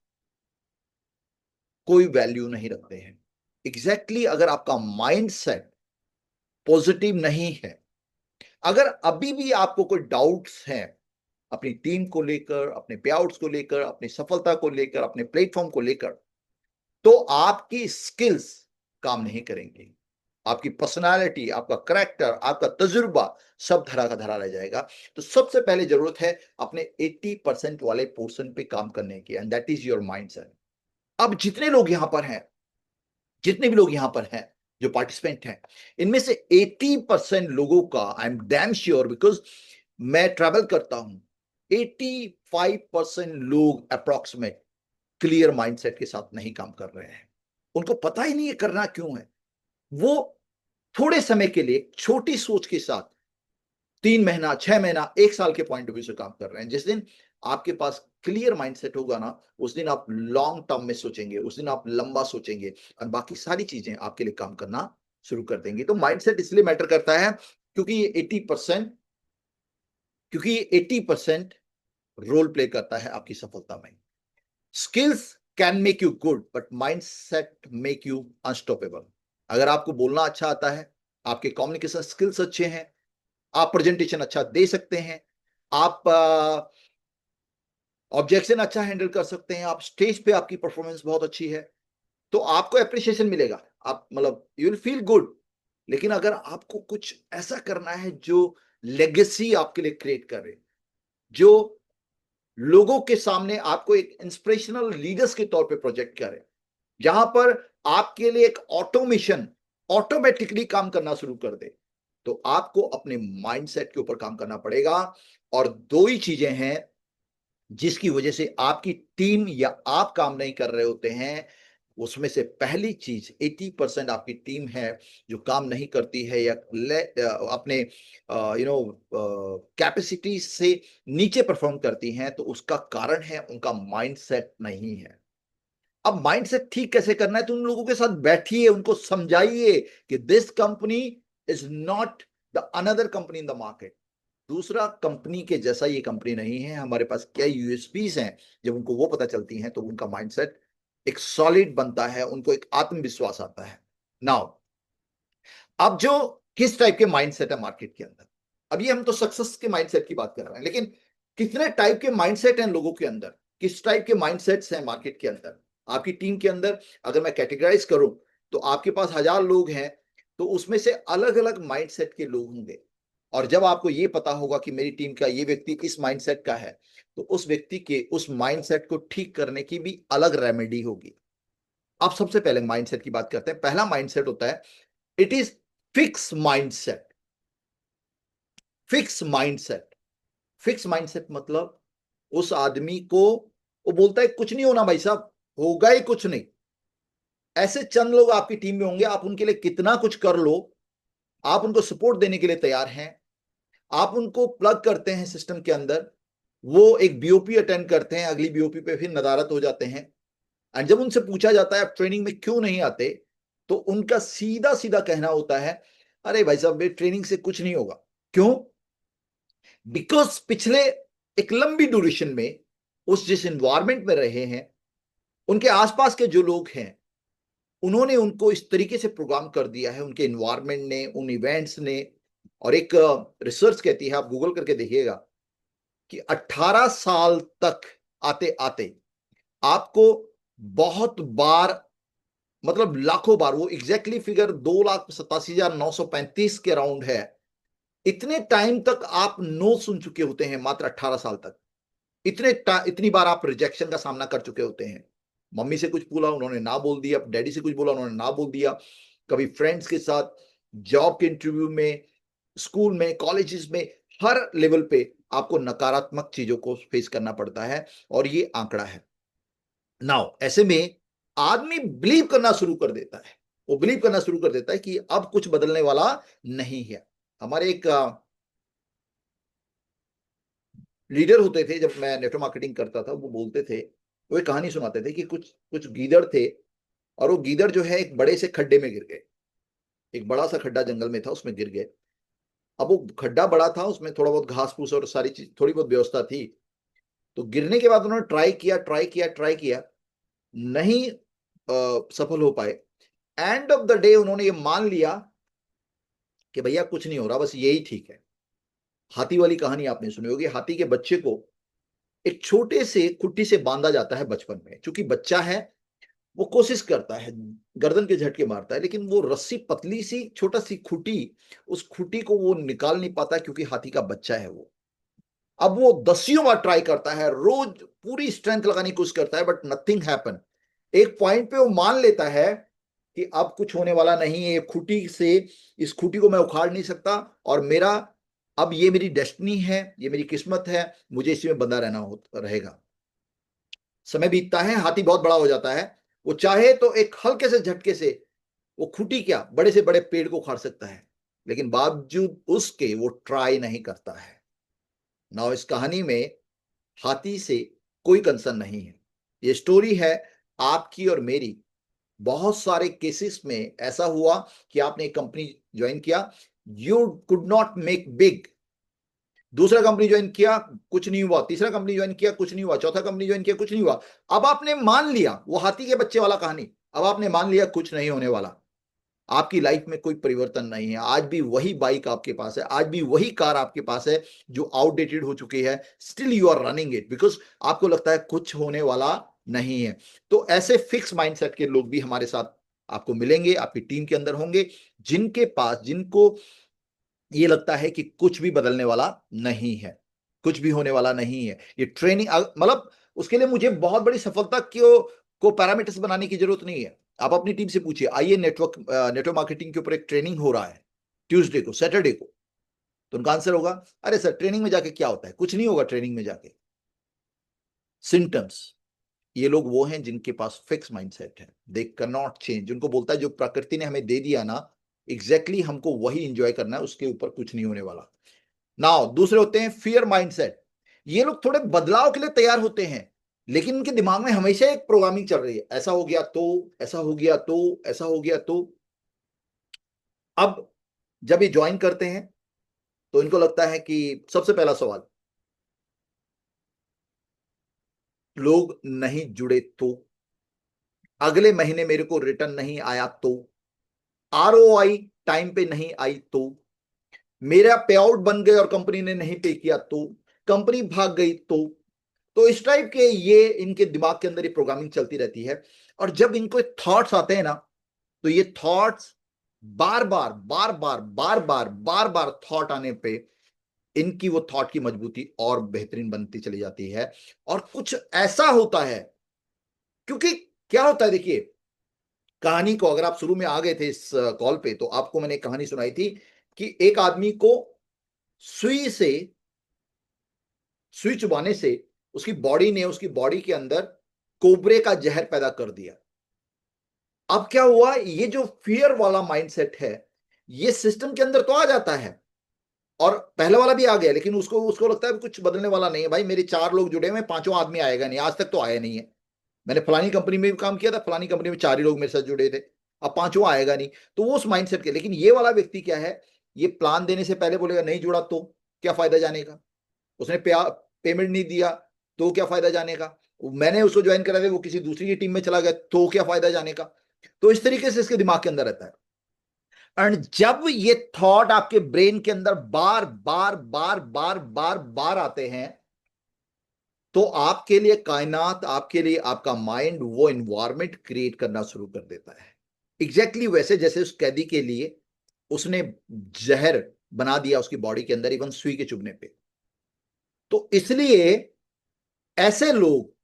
कोई वैल्यू नहीं रखते हैं। एग्जैक्टली अगर आपका माइंड सेट पॉजिटिव नहीं है, अगर अभी भी आपको कोई डाउट्स हैं अपनी टीम को लेकर, अपने पे आउट्स को लेकर, अपनी सफलता को लेकर, अपने प्लेटफॉर्म को लेकर, तो आपकी स्किल्स काम नहीं करेंगी। आपकी पर्सनालिटी, आपका करैक्टर, आपका तजुर्बा सब धरा का धरा रह जाएगा। तो सबसे पहले जरूरत है अपने 80% वाले पोर्शन पे काम करने की, and that is your mindset. अब जितने लोग यहां पर हैं, जितने भी लोग यहां पर हैं जो पार्टिसिपेंट हैं, इनमें से 80% लोगों का I am damn sure, because मैं ट्रैवल करता हूं, 85% लोग अप्रोक्सीमेट क्लियर माइंडसेट के साथ नहीं काम कर रहे हैं। उनको पता ही नहीं है करना क्यों है। वो थोड़े समय के लिए छोटी सोच के साथ 3 महीना, 6 महीना, 1 साल के पॉइंट ऑफ व्यू से काम कर रहे हैं। जिस दिन आपके पास क्लियर माइंडसेट होगा ना, उस दिन आप लॉन्ग टर्म में सोचेंगे, उस दिन आप लंबा सोचेंगे और बाकी सारी चीजें आपके लिए काम करना शुरू कर देंगी। तो माइंडसेट इसलिए मैटर करता है क्योंकि ये 80% क्योंकि ये 80% रोल प्ले करता है आपकी सफलता में। Skills can make you good but mindset make you unstoppable. अगर आपको बोलना अच्छा आता है, आपके कम्युनिकेशन स्किल्स अच्छे हैं, आप प्रेजेंटेशन अच्छा दे सकते हैं, आप ऑब्जेक्शन अच्छा हैंडल कर सकते हैं, आप स्टेज पे आपकी परफॉर्मेंस बहुत अच्छी है, तो आपको अप्रिसिएशन मिलेगा। आप मतलब यू विल फील गुड। लेकिन अगर आपको कुछ ऐसा करना है जो लेगेसी आपके लिए क्रिएट करे, जो लोगों के सामने आपको एक इंस्पिरेशनल लीडर्स के तौर पे प्रोजेक्ट करे, जहां पर आपके लिए एक ऑटोमेशन ऑटोमेटिकली काम करना शुरू कर दे, तो आपको अपने माइंडसेट के ऊपर काम करना पड़ेगा। और दो ही चीजें हैं जिसकी वजह से आपकी टीम या आप काम नहीं कर रहे होते हैं। उसमें से पहली चीज, 80% आपकी टीम है जो काम नहीं करती है या अपने कैपेसिटी से नीचे परफॉर्म करती हैं, तो उसका कारण है उनका माइंडसेट नहीं है। अब माइंडसेट ठीक कैसे करना है, तो उन लोगों के साथ बैठिए, उनको समझाइए कि this company is not the another company in the market. दूसरा कंपनी के जैसा ये कंपनी नहीं है। हमारे पास क्या यूएसपीज हैं, जब उनको वो पता चलती हैं तो उनका माइंडसेट एक सॉलिड बनता है, उनको एक आत्मविश्वास आता है। नाउ, अब जो किस टाइप के माइंडसेट है मार्केट के अंदर, अभी हम तो सक्सेस के माइंडसेट की बात कर रहे हैं, लेकिन कितने टाइप के माइंडसेट हैं लोगों के अंदर, किस टाइप के माइंडसेट्स हैं मार्केट के अंदर, आपकी टीम के अंदर। अगर मैं कैटेगराइज करूं तो आपके पास 1000 लोग हैं, तो उसमें से अलग अलग माइंडसेट के लोग होंगे। और जब आपको ये पता होगा कि मेरी टीम का ये व्यक्ति इस माइंडसेट का है, तो उस व्यक्ति के उस माइंडसेट को ठीक करने की भी अलग रेमेडी होगी। अब सबसे पहले माइंडसेट की बात करते हैं। पहला माइंडसेट होता है, it is fix mindset. Fix mindset, fix mindset मतलब उस आदमी को, वो बोलता है कुछ नहीं होना भाई साहब, होगा ही कुछ नहीं। ऐसे चंद लोग आपकी टीम में होंगे, आप उनके लिए कितना कुछ कर लो, आप उनको सपोर्ट देने के लिए तैयार हैं, आप उनको प्लग करते हैं सिस्टम के अंदर, वो एक बीओपी अटेंड करते हैं, अगली बीओपी पे फिर नदारत हो जाते हैं। एंड जब उनसे पूछा जाता है आप ट्रेनिंग में क्यों नहीं आते, तो उनका सीधा सीधा कहना होता है, अरे भाई साहब ये ट्रेनिंग से कुछ नहीं होगा। क्यों? बिकॉज पिछले एक लंबी ड्यूरेशन में उस जिस इन्वायरमेंट में रहे हैं, उनके आसपास के जो लोग हैं, उन्होंने उनको इस तरीके से प्रोग्राम कर दिया है, उनके इन्वायरमेंट ने, उन इवेंट्स ने। और एक रिसर्च कहती है, आप गूगल करके देखिएगा, कि 18 साल तक आते आते आपको बहुत बार, मतलब लाखों बार, वो एग्जैक्टली फिगर 2,87,935 के अराउंड है, इतने टाइम तक आप नो सुन चुके होते हैं मात्र 18 साल तक। इतनी बार आप रिजेक्शन का सामना कर चुके होते हैं। मम्मी से कुछ बोला, उन्होंने ना बोल दिया, डैडी से कुछ बोला, उन्होंने ना बोल दिया, कभी फ्रेंड्स के साथ, जॉब के इंटरव्यू में, स्कूल में, कॉलेजेस में, हर लेवल पे आपको नकारात्मक चीजों को फेस करना पड़ता है। और ये आंकड़ा है। नाउ ऐसे में आदमी बिलीव करना शुरू कर देता है, वो बिलीव करना शुरू कर देता है कि अब कुछ बदलने वाला नहीं है। हमारे एक लीडर होते थे, जब मैं नेटवर्क मार्केटिंग करता था, वो बोलते थे, वो एक कहानी सुनाते थे कि कुछ कुछ गीदड़ थे, और वो गीदड़ जो है एक बड़े से खड्डे में गिर गए। एक बड़ा सा खड्डा जंगल में था, उसमें गिर गए। अब वो खड्डा बड़ा था, उसमें थोड़ा बहुत घास फूस और सारी चीज, थोड़ी बहुत व्यवस्था थी। तो गिरने के बाद उन्होंने ट्राई किया, नहीं सफल हो पाए। एंड ऑफ द डे उन्होंने ये मान लिया कि भैया कुछ नहीं हो रहा, बस यही ठीक है। हाथी वाली कहानी आपने सुनी होगी। हाथी के बच्चे को एक छोटे से खुट्टी से बांधा जाता है बचपन में, क्योंकि बच्चा है, वो कोशिश करता है, गर्दन के झटके मारता है, लेकिन वो रस्सी पतली सी छोटा सी खूंटी, उस खूंटी को वो निकाल नहीं पाता, क्योंकि हाथी का बच्चा है वो। अब वो दसियों बार ट्राई करता है, रोज पूरी स्ट्रेंथ लगाने की कोशिश करता है, बट नथिंग हैपन। एक पॉइंट पे वो मान लेता है कि अब कुछ होने वाला नहीं है, खूंटी से, इस खूंटी को मैं उखाड़ नहीं सकता, और मेरा, अब ये मेरी डेस्टिनी है, ये मेरी किस्मत है, मुझे इसी में बंधा रहना रहेगा। समय बीतता है, हाथी बहुत बड़ा हो जाता है। वो चाहे तो एक हल्के से झटके से वो खूंटी क्या, बड़े से बड़े पेड़ को उखाड़ सकता है, लेकिन बावजूद उसके वो ट्राई नहीं करता है। नाउ इस कहानी में हाथी से कोई कंसर्न नहीं है। ये स्टोरी है आपकी और मेरी। बहुत सारे केसेस में ऐसा हुआ कि आपने एक कंपनी ज्वाइन किया, you could not make big. दूसरा कंपनी ज्वाइन किया, कुछ नहीं हुआ। तीसरा कंपनी ज्वाइन किया, कुछ नहीं हुआ। चौथा कंपनी ज्वाइन किया, कुछ नहीं हुआ। अब आपने मान लिया, वो हाथी के बच्चे वाला कहानी, अब आपने मान लिया कुछ नहीं होने वाला। आपकी लाइफ में कोई परिवर्तन नहीं है। आज भी वही बाइक आपके पास है, आज भी वही कार आपके पास है जो आउटडेटेड हो चुकी है, still you are running it, because आपको लगता है कुछ होने वाला नहीं है। तो ऐसे फिक्स माइंडसेट के लोग भी हमारे साथ आपको मिलेंगे, आपकी टीम के अंदर होंगे, जिनके पास, जिनको ये लगता है कि कुछ भी बदलने वाला नहीं है, कुछ भी होने वाला नहीं है। ये ट्रेनिंग, मतलब उसके लिए मुझे बहुत बड़ी सफलता को पैरामीटर्स बनाने की जरूरत नहीं है। आप अपनी टीम से पूछिए, आइए नेटवर्क मार्केटिंग के ऊपर एक ट्रेनिंग हो रहा है ट्यूसडे को, सैटरडे को, तो उनका आंसर होगा, अरे सर ट्रेनिंग में जाके क्या होता है, कुछ नहीं होगा ट्रेनिंग में जाके। सिम्टम्स, ये लोग वो हैं जिनके पास फिक्स माइंडसेट है, दे कैन नॉट चेंज। उनको बोलता है जो प्रकृति ने हमें दे दिया ना, एग्जैक्टली हमको वही इंजॉय करना है, उसके ऊपर कुछ नहीं होने वाला। नाउ दूसरे होते हैं फियर माइंडसेट। ये लोग थोड़े बदलाव के लिए तैयार होते हैं, लेकिन उनके दिमाग में हमेशा एक प्रोग्रामिंग चल रही है, ऐसा हो गया तो, ऐसा हो गया तो, ऐसा हो गया तो। अब जब ये ज्वाइन करते हैं तो इनको लगता है कि सबसे पहला सवाल, लोग नहीं जुड़े तो, अगले महीने मेरे को रिटर्न नहीं आया तो, आरओआई टाइम पे नहीं आई तो, मेरा पे आउट बन गए और कंपनी ने नहीं पे किया तो, कंपनी भाग गई तो इस टाइप के ये इनके दिमाग के अंदर ये प्रोग्रामिंग चलती रहती है। और जब इनको थॉट्स आते हैं ना, तो ये थॉट्स बार बार बार बार बार बार बार बार थॉट आने पे इनकी वो थॉट की मजबूती और बेहतरीन बनती चली जाती है। और कुछ ऐसा होता है, क्योंकि क्या होता है देखिए, कहानी को अगर आप शुरू में आ गए थे इस कॉल पे, तो आपको मैंने एक कहानी सुनाई थी कि एक आदमी को सुई से, सुई चुबाने से उसकी बॉडी ने, उसकी बॉडी के अंदर कोबरे का जहर पैदा कर दिया। अब क्या हुआ, ये जो फियर वाला माइंडसेट है, ये सिस्टम के अंदर तो आ जाता है, और पहले वाला भी आ गया, लेकिन उसको उसको लगता है कुछ बदलने वाला नहीं है। भाई मेरे 4 लोग जुड़े हुए, पांचों आदमी आएगा नहीं, आज तक तो आया नहीं है। मैंने फलानी कंपनी में भी काम किया था, फलानी कंपनी में 4 ही लोग मेरे साथ जुड़े थे, अब पांचों आएगा नहीं। तो वो उस माइंडसेट के, लेकिन ये वाला व्यक्ति क्या है, ये प्लान देने से पहले बोलेगा नहीं जुड़ा तो क्या फायदा जाने का, उसने पेमेंट नहीं दिया तो क्या फायदा जाने का, मैंने उसको ज्वाइन करा दिया, वो किसी दूसरी की टीम में चला गया तो क्या फायदा जाने का। तो इस तरीके से इसके दिमाग के अंदर रहता है। एंड जब ये थॉट आपके ब्रेन के अंदर बार बार बार बार बार बार आते हैं, तो आपके लिए कायनात, आपके लिए आपका माइंड वो इन्वायरमेंट क्रिएट करना शुरू कर देता है, एग्जैक्टली वैसे जैसे उस कैदी के लिए उसने जहर बना दिया उसकी बॉडी के अंदर, इवन सुई के चुभने पे। तो इसलिए ऐसे लोग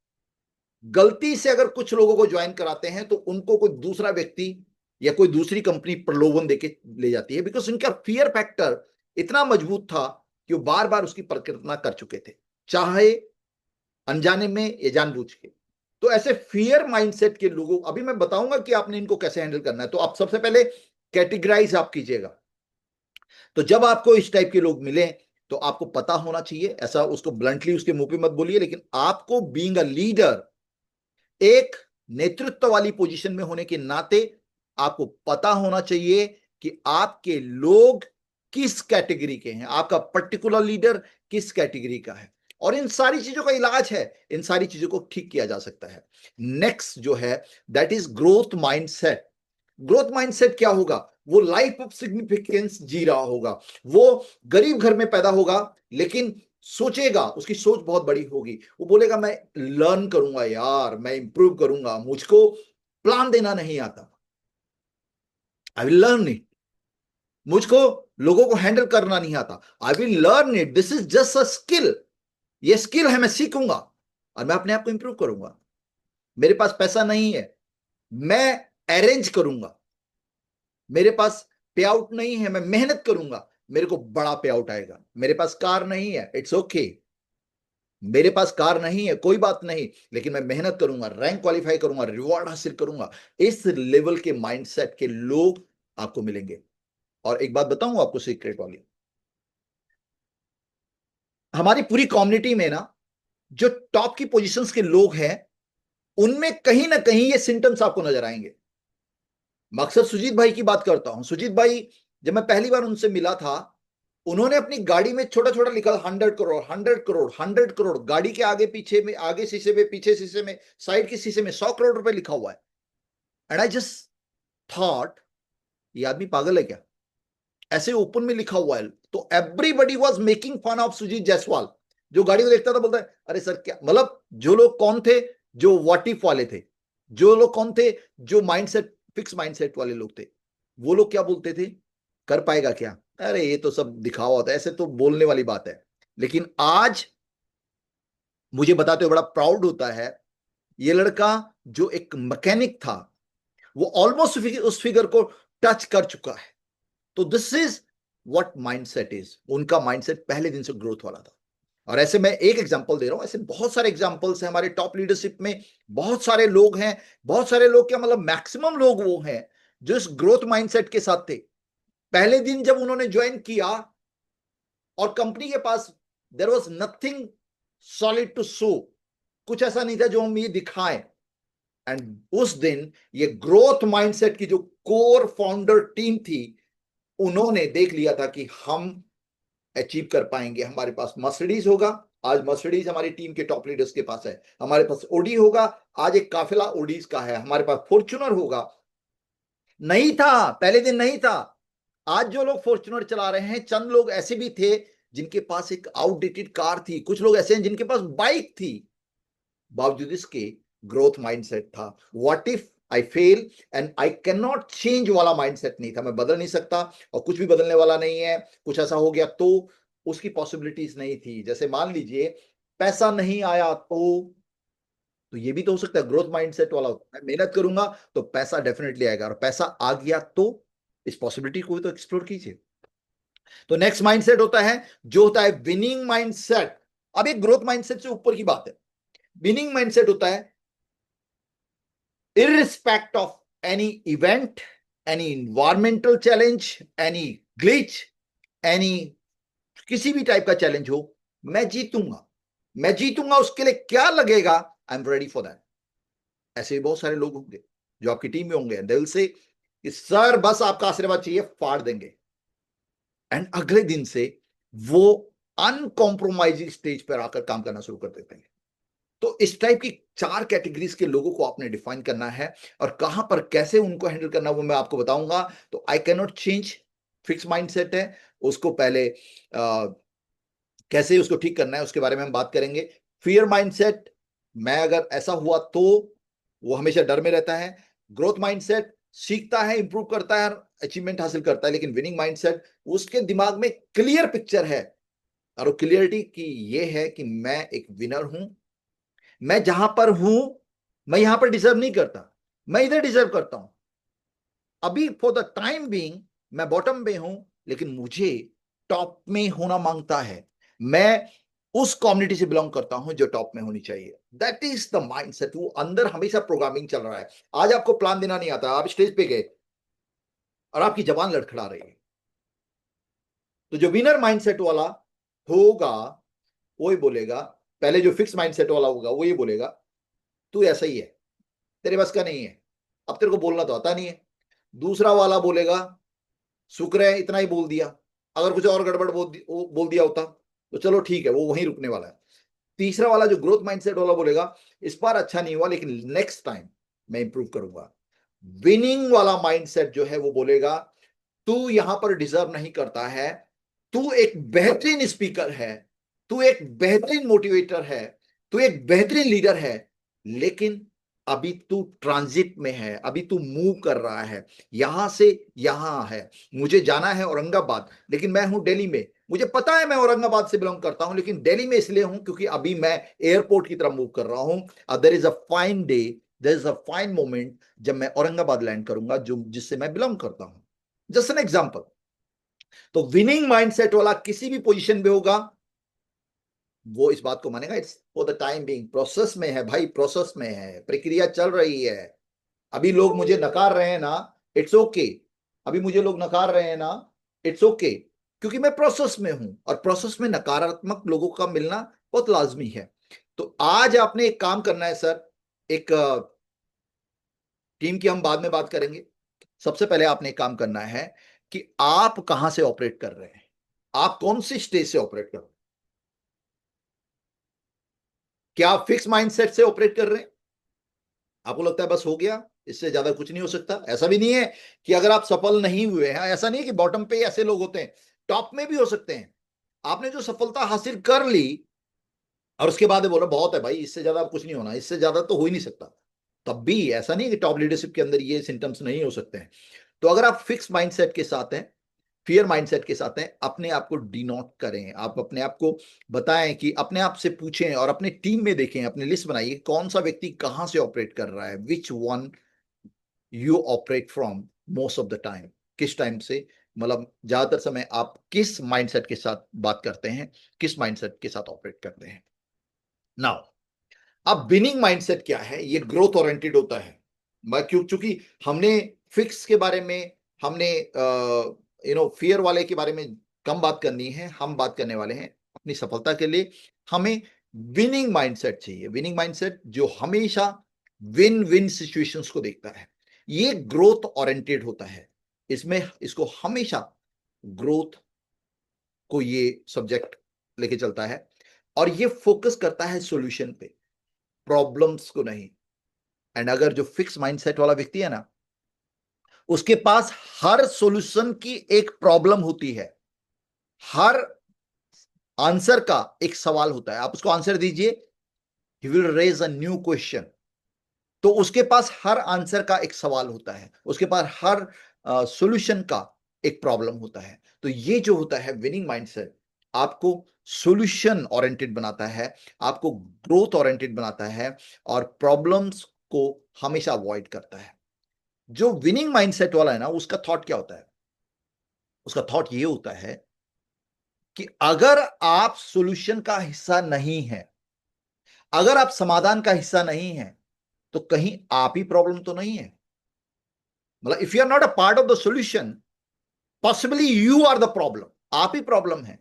गलती से अगर कुछ लोगों को ज्वाइन कराते हैं, तो उनको कोई दूसरा व्यक्ति या कोई दूसरी कंपनी प्रलोभन देके ले जाती है, बिकॉज उनका फियर फैक्टर इतना मजबूत था कि वो बार बार उसकी परिकल्पना कर चुके थे, चाहे अनजाने में या जानबूझ के। तो ऐसे फियर माइंडसेट के लोगों, अभी मैं बताऊंगा कि आपने इनको कैसे हैंडल करना है। तो आप सबसे पहले कैटेगराइज आप कीजिएगा। तो जब आपको इस टाइप के लोग मिले, तो आपको पता होना चाहिए, ऐसा उसको ब्लंटली उसके मुंह पे मत बोलिए, लेकिन आपको बीइंग अ लीडर, एक नेतृत्व वाली पोजीशन में होने के नाते आपको पता होना चाहिए कि आपके लोग किस कैटेगरी के हैं, आपका पर्टिकुलर लीडर किस कैटेगरी का है, और इन सारी चीजों का इलाज है, इन सारी चीजों को ठीक किया जा सकता है। नेक्स्ट जो है that is growth mindset. Growth mindset क्या होगा? वो लाइफ ऑफ सिग्निफिकेंस जी रहा होगा, वो गरीब घर में पैदा होगा लेकिन सोचेगा, उसकी सोच बहुत बड़ी होगी, वो बोलेगा मैं लर्न करूंगा यार, मैं इंप्रूव करूंगा, मुझको प्लान देना नहीं आता, आई विल लर्न इट, मुझको लोगों को हैंडल करना नहीं आता, I will learn it, this is just a skill, ये स्किल है, मैं सीखूंगा और मैं अपने आप को इंप्रूव करूंगा। मेरे पास पैसा नहीं है, मैं अरेंज करूंगा, मेरे पास पे आउट नहीं है, मैं मेहनत करूंगा, मेरे को बड़ा पे आउट आएगा। मेरे पास कार नहीं है, इट्स ओके, मेरे पास कार नहीं है कोई बात नहीं, लेकिन मैं मेहनत करूंगा, रैंक क्वालिफाई करूंगा, रिवॉर्ड हासिल करूंगा। इस लेवल के माइंडसेट के लोग आपको मिलेंगे। और एक बात बताऊं आपको सीक्रेट वाली, हमारी पूरी कम्युनिटी में ना जो टॉप की पोजीशंस के लोग हैं, उनमें कहीं ना कहीं ये सिम्टम्स आपको नजर आएंगे। मैं अक्सर सुजीत भाई की बात करता हूं। सुजीत भाई, जब मैं पहली बार उनसे मिला था, उन्होंने अपनी गाड़ी में छोटा छोटा लिखा 100 करोड़, 100 करोड़, 100 करोड़, गाड़ी के आगे पीछे में, आगे शीशे में, पीछे शीशे में, साइड के शीशे में 100 करोड़ रुपए लिखा हुआ है। एंड आई जस्ट थॉट, ये आदमी पागल है क्या, ऐसे ओपन में लिखा हुआ है। तो everybody was making fun of Sujeet Jaiswal. जो गाड़ी को देखता था बोलता है अरे सर क्या, मतलब जो लोग कौन थे, जो व्हाट इफ वाले थे, जो लोग कौन थे, जो माइंडसेट, फिक्स माइंडसेट वाले लोग थे, वो लोग क्या बोलते थे, कर पाएगा क्या, अरे ये तो सब दिखावा होता है, ऐसे तो बोलने वाली बात है। लेकिन आज मुझे बताते हुए बड़ा प्राउड होता है, ये लड़का जो एक मैकेनिक था, वो ऑलमोस्ट उस फिगर को टच कर चुका है। तो this is what mindset is. उनका माइंडसेट पहले दिन से ग्रोथ वाला था। और ऐसे मैं एक एग्जांपल दे रहा हूं, ऐसे बहुत सारे एग्जांपल्स हैं हमारे टॉप लीडरशिप में। बहुत सारे लोग हैं, बहुत सारे लोग क्या मतलब मैक्सिमम लोग वो हैं जो इस ग्रोथ माइंडसेट के साथ थे। पहले दिन जब उन्होंने ज्वाइन किया और कंपनी के पास there was nothing solid to show, कुछ ऐसा नहीं था जो हम ये दिखाएं। एंड उस दिन ये ग्रोथ माइंडसेट की जो कोर फाउंडर टीम थी, उन्होंने देख लिया था कि हम अचीव कर पाएंगे। हमारे पास मर्सिडीज होगा, आज मर्सिडीज हमारी टीम के टॉप लीडर्स के पास है। हमारे पास ओडी होगा, आज एक काफिला ओडीज का है। हमारे पास फॉर्च्यूनर होगा, नहीं था पहले दिन, नहीं था। आज जो लोग फॉर्च्यूनर चला रहे हैं, चंद लोग ऐसे भी थे जिनके पास एक आउटडेटेड कार थी, कुछ लोग ऐसे हैं जिनके पास बाइक थी। बावजूद इसके ग्रोथ माइंडसेट था। What if I fail and I can not change वाला माइंडसेट नहीं था, मैं बदल नहीं सकता और कुछ भी बदलने वाला नहीं है, कुछ ऐसा हो गया तो उसकी पॉसिबिलिटीज नहीं थी। जैसे मान लीजिए पैसा नहीं आया तो ये भी तो हो सकता है। ग्रोथ माइंडसेट वाला होता है, मैं मेहनत करूंगा तो पैसा डेफिनेटली आएगा, और पैसा आ गया तो इस पॉसिबिलिटी को भी तो एक्सप्लोर कीजिए। तो नेक्स्ट माइंडसेट होता है जो होता है विनिंग माइंडसेट। अब एक ग्रोथ माइंडसेट से ऊपर की बात है। विनिंग माइंडसेट होता है irrespect of any event, any environmental challenge, any glitch, any किसी भी टाइप का चैलेंज हो, मैं जीतूंगा, मैं जीतूंगा, उसके लिए क्या लगेगा, I am ready for that. ऐसे बहुत सारे लोग होंगे जो आपकी टीम में होंगे, दिल से कि सर बस आपका आशीर्वाद चाहिए, फाड़ देंगे। एंड अगले दिन से वो अनकॉम्प्रोमाइजिंग स्टेज पर आकर काम करना शुरू कर देते हैं। तो इस टाइप की 4 कैटेगरीज के लोगों को आपने डिफाइन करना है, और कहां पर कैसे उनको हैंडल करना वो मैं आपको बताऊंगा। तो I can not change, fix mindset है, उसको पहले कैसे उसको ठीक करना है उसके बारे में हम बात करेंगे। फियर माइंडसेट, मैं अगर ऐसा हुआ तो, वो हमेशा डर में रहता है। ग्रोथ माइंडसेट सीखता है, इंप्रूव करता है, अचीवमेंट हासिल करता है। लेकिन विनिंग माइंडसेट, उसके दिमाग में क्लियर पिक्चर है, और वो क्लियरिटी की ये है कि मैं एक विनर हूं, मैं जहां पर हूं, मैं यहां पर डिजर्व नहीं करता, मैं इधर डिजर्व करता हूं। अभी फॉर द टाइम बीइंग मैं बॉटम में हूं, लेकिन मुझे टॉप में होना मांगता है। मैं उस कम्युनिटी से बिलोंग करता हूं जो टॉप में होनी चाहिए। That is the mindset. वो अंदर हमेशा प्रोग्रामिंग चल रहा है। आज आपको प्लान देना नहीं आता, आप स्टेज पे गए और आपकी जबान लड़खड़ा रही है, तो जो विनर माइंडसेट वाला होगा वो ही बोलेगा, पहले जो फिक्स माइंडसेट वाला होगा वो ये बोलेगा तू ऐसा ही है, तेरे बस का नहीं है, अब तेरे को बोलना तो आता नहीं है। दूसरा वाला बोलेगा शुक्र है इतना ही बोल दिया, अगर कुछ और गड़बड़ बोल दिया होता तो चलो ठीक है, वो वहीं रुकने वाला है। तीसरा वाला जो ग्रोथ माइंडसेट वाला बोलेगा, इस बार अच्छा नहीं हुआ लेकिन नेक्स्ट टाइम मैं इंप्रूव करूंगा। विनिंग वाला माइंडसेट जो है वो बोलेगा, तू यहां पर डिजर्व नहीं करता है, तू एक बेहतरीन स्पीकर है, तू एक बेहतरीन मोटिवेटर है, तू एक बेहतरीन लीडर है, लेकिन अभी तू ट्रांजिट में है, अभी तू मूव कर रहा है, यहां से यहां है। मुझे जाना है औरंगाबाद लेकिन मैं हूं दिल्ली में। मुझे पता है मैं औरंगाबाद से बिलोंग करता हूं लेकिन दिल्ली में इसलिए हूं क्योंकि अभी मैं एयरपोर्ट की तरफ मूव कर रहा हूं। There is a fine day, there is a fine moment जब मैं औरंगाबाद लैंड करूंगा, जो जिससे मैं बिलोंग करता हूं। Just an example. तो विनिंग माइंडसेट वाला किसी भी पोजीशन पे होगा, वो इस बात को मानेगा it's for the time being, process में है भाई, प्रोसेस में है, प्रक्रिया चल रही है। अभी लोग मुझे नकार रहे हैं ना, इट्स ओके। अभी मुझे लोग नकार रहे हैं ना, इट्स ओके, क्योंकि मैं प्रोसेस में हूं और प्रोसेस में नकारात्मक लोगों का मिलना बहुत लाजमी है। तो आज आपने एक काम करना है सर, एक टीम की हम बाद में बात करेंगे। सबसे पहले आपने एक काम करना है कि आप कहां से ऑपरेट कर रहे हैं, आप कौन सी स्टेज से ऑपरेट कर रहे हैं। क्या आप फिक्स माइंडसेट से ऑपरेट कर रहे हैं? आपको लगता है बस हो गया, इससे ज्यादा कुछ नहीं हो सकता? ऐसा भी नहीं है कि अगर आप सफल नहीं हुए हैं, ऐसा नहीं है कि बॉटम पे ऐसे लोग होते हैं, टॉप में भी हो सकते हैं। आपने जो सफलता हासिल कर ली और उसके बाद बोला बहुत है भाई, इससे ज्यादा अब कुछ नहीं होना, इससे ज्यादा तो हो ही नहीं सकता, तब भी ऐसा नहीं है कि टॉप लीडरशिप के अंदर ये सिम्टम्स नहीं हो सकते हैं। तो अगर आप फिक्स माइंडसेट के साथ हैं, फियर माइंडसेट के साथ हैं, अपने आप को डिनोट करें, आप अपने आप को बताएं कि अपने आप से पूछें और अपने टीम में देखें, अपनी लिस्ट बनाइए कौन सा व्यक्ति कहां से ऑपरेट कर रहा है, which one you operate from most of the time. किस टाइम से, मतलब ज्यादातर समय आप किस माइंडसेट के साथ बात करते हैं, किस माइंडसेट के साथ ऑपरेट करते हैं। नाउ, अब विनिंग माइंडसेट क्या है? ये ग्रोथ ओरिएंटेड होता है। मैं क्यों, चूंकि हमने फिक्स के बारे में, हमने फियर वाले के बारे में कम बात करनी है, हम बात करने वाले हैं अपनी सफलता के लिए हमें विनिंग माइंडसेट चाहिए। विनिंग माइंडसेट जो हमेशा विन विन सिचुएशंस को देखता है, ये ग्रोथ ओरिएंटेड होता है। इसमें इसको हमेशा ग्रोथ को ये सब्जेक्ट लेके चलता है और ये फोकस करता है सॉल्यूशन पे, प्रॉब्लम्स को नहीं। एंड अगर जो फिक्स माइंडसेट वाला व्यक्ति है ना, उसके पास हर सॉल्यूशन की एक प्रॉब्लम होती है, हर आंसर का एक सवाल होता है। आप उसको आंसर दीजिए, he will raise a new question. तो उसके पास हर आंसर का एक सवाल होता है, उसके पास हर सॉल्यूशन का एक प्रॉब्लम होता है। तो ये जो होता है विनिंग माइंडसेट, आपको सॉल्यूशन ओरिएंटेड बनाता है, आपको ग्रोथ ओरिएंटेड बनाता है और प्रॉब्लम्स को हमेशा अवॉइड करता है। जो विनिंग माइंडसेट वाला है ना, उसका थॉट क्या होता है? उसका थॉट ये होता है कि अगर आप सॉल्यूशन का हिस्सा नहीं है, अगर आप समाधान का हिस्सा नहीं है, तो कहीं आप ही प्रॉब्लम तो नहीं है। मतलब if you are not a part of the solution, possibly you are the problem, आप ही प्रॉब्लम है।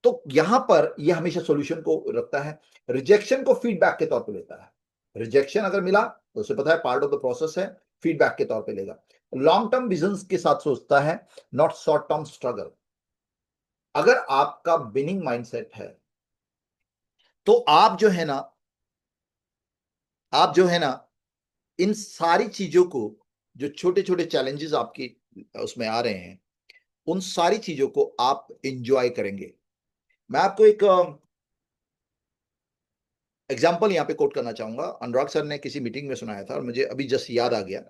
तो यहां पर यह हमेशा सॉल्यूशन को रखता है, रिजेक्शन को फीडबैक के तौर पे लेता है। रिजेक्शन अगर मिला तो उसे पता है पार्ट ऑफ द प्रोसेस है, फीडबैक के तौर पे लेगा। लॉन्ग टर्म विजन के साथ सोचता है, नॉट शॉर्ट टर्म स्ट्रगल। अगर आपका विनिंग माइंडसेट है तो आप जो है ना, आप जो है ना, इन सारी चीजों को, जो छोटे छोटे चैलेंजेस आपकी उसमें आ रहे हैं, उन सारी चीजों को आप इंजॉय करेंगे। मैं आपको एक एग्जाम्पल यहां पे कोट करना चाहूंगा। अनुराग सर ने किसी मीटिंग में सुनाया था और मुझे अभी जस्ट याद आ गया।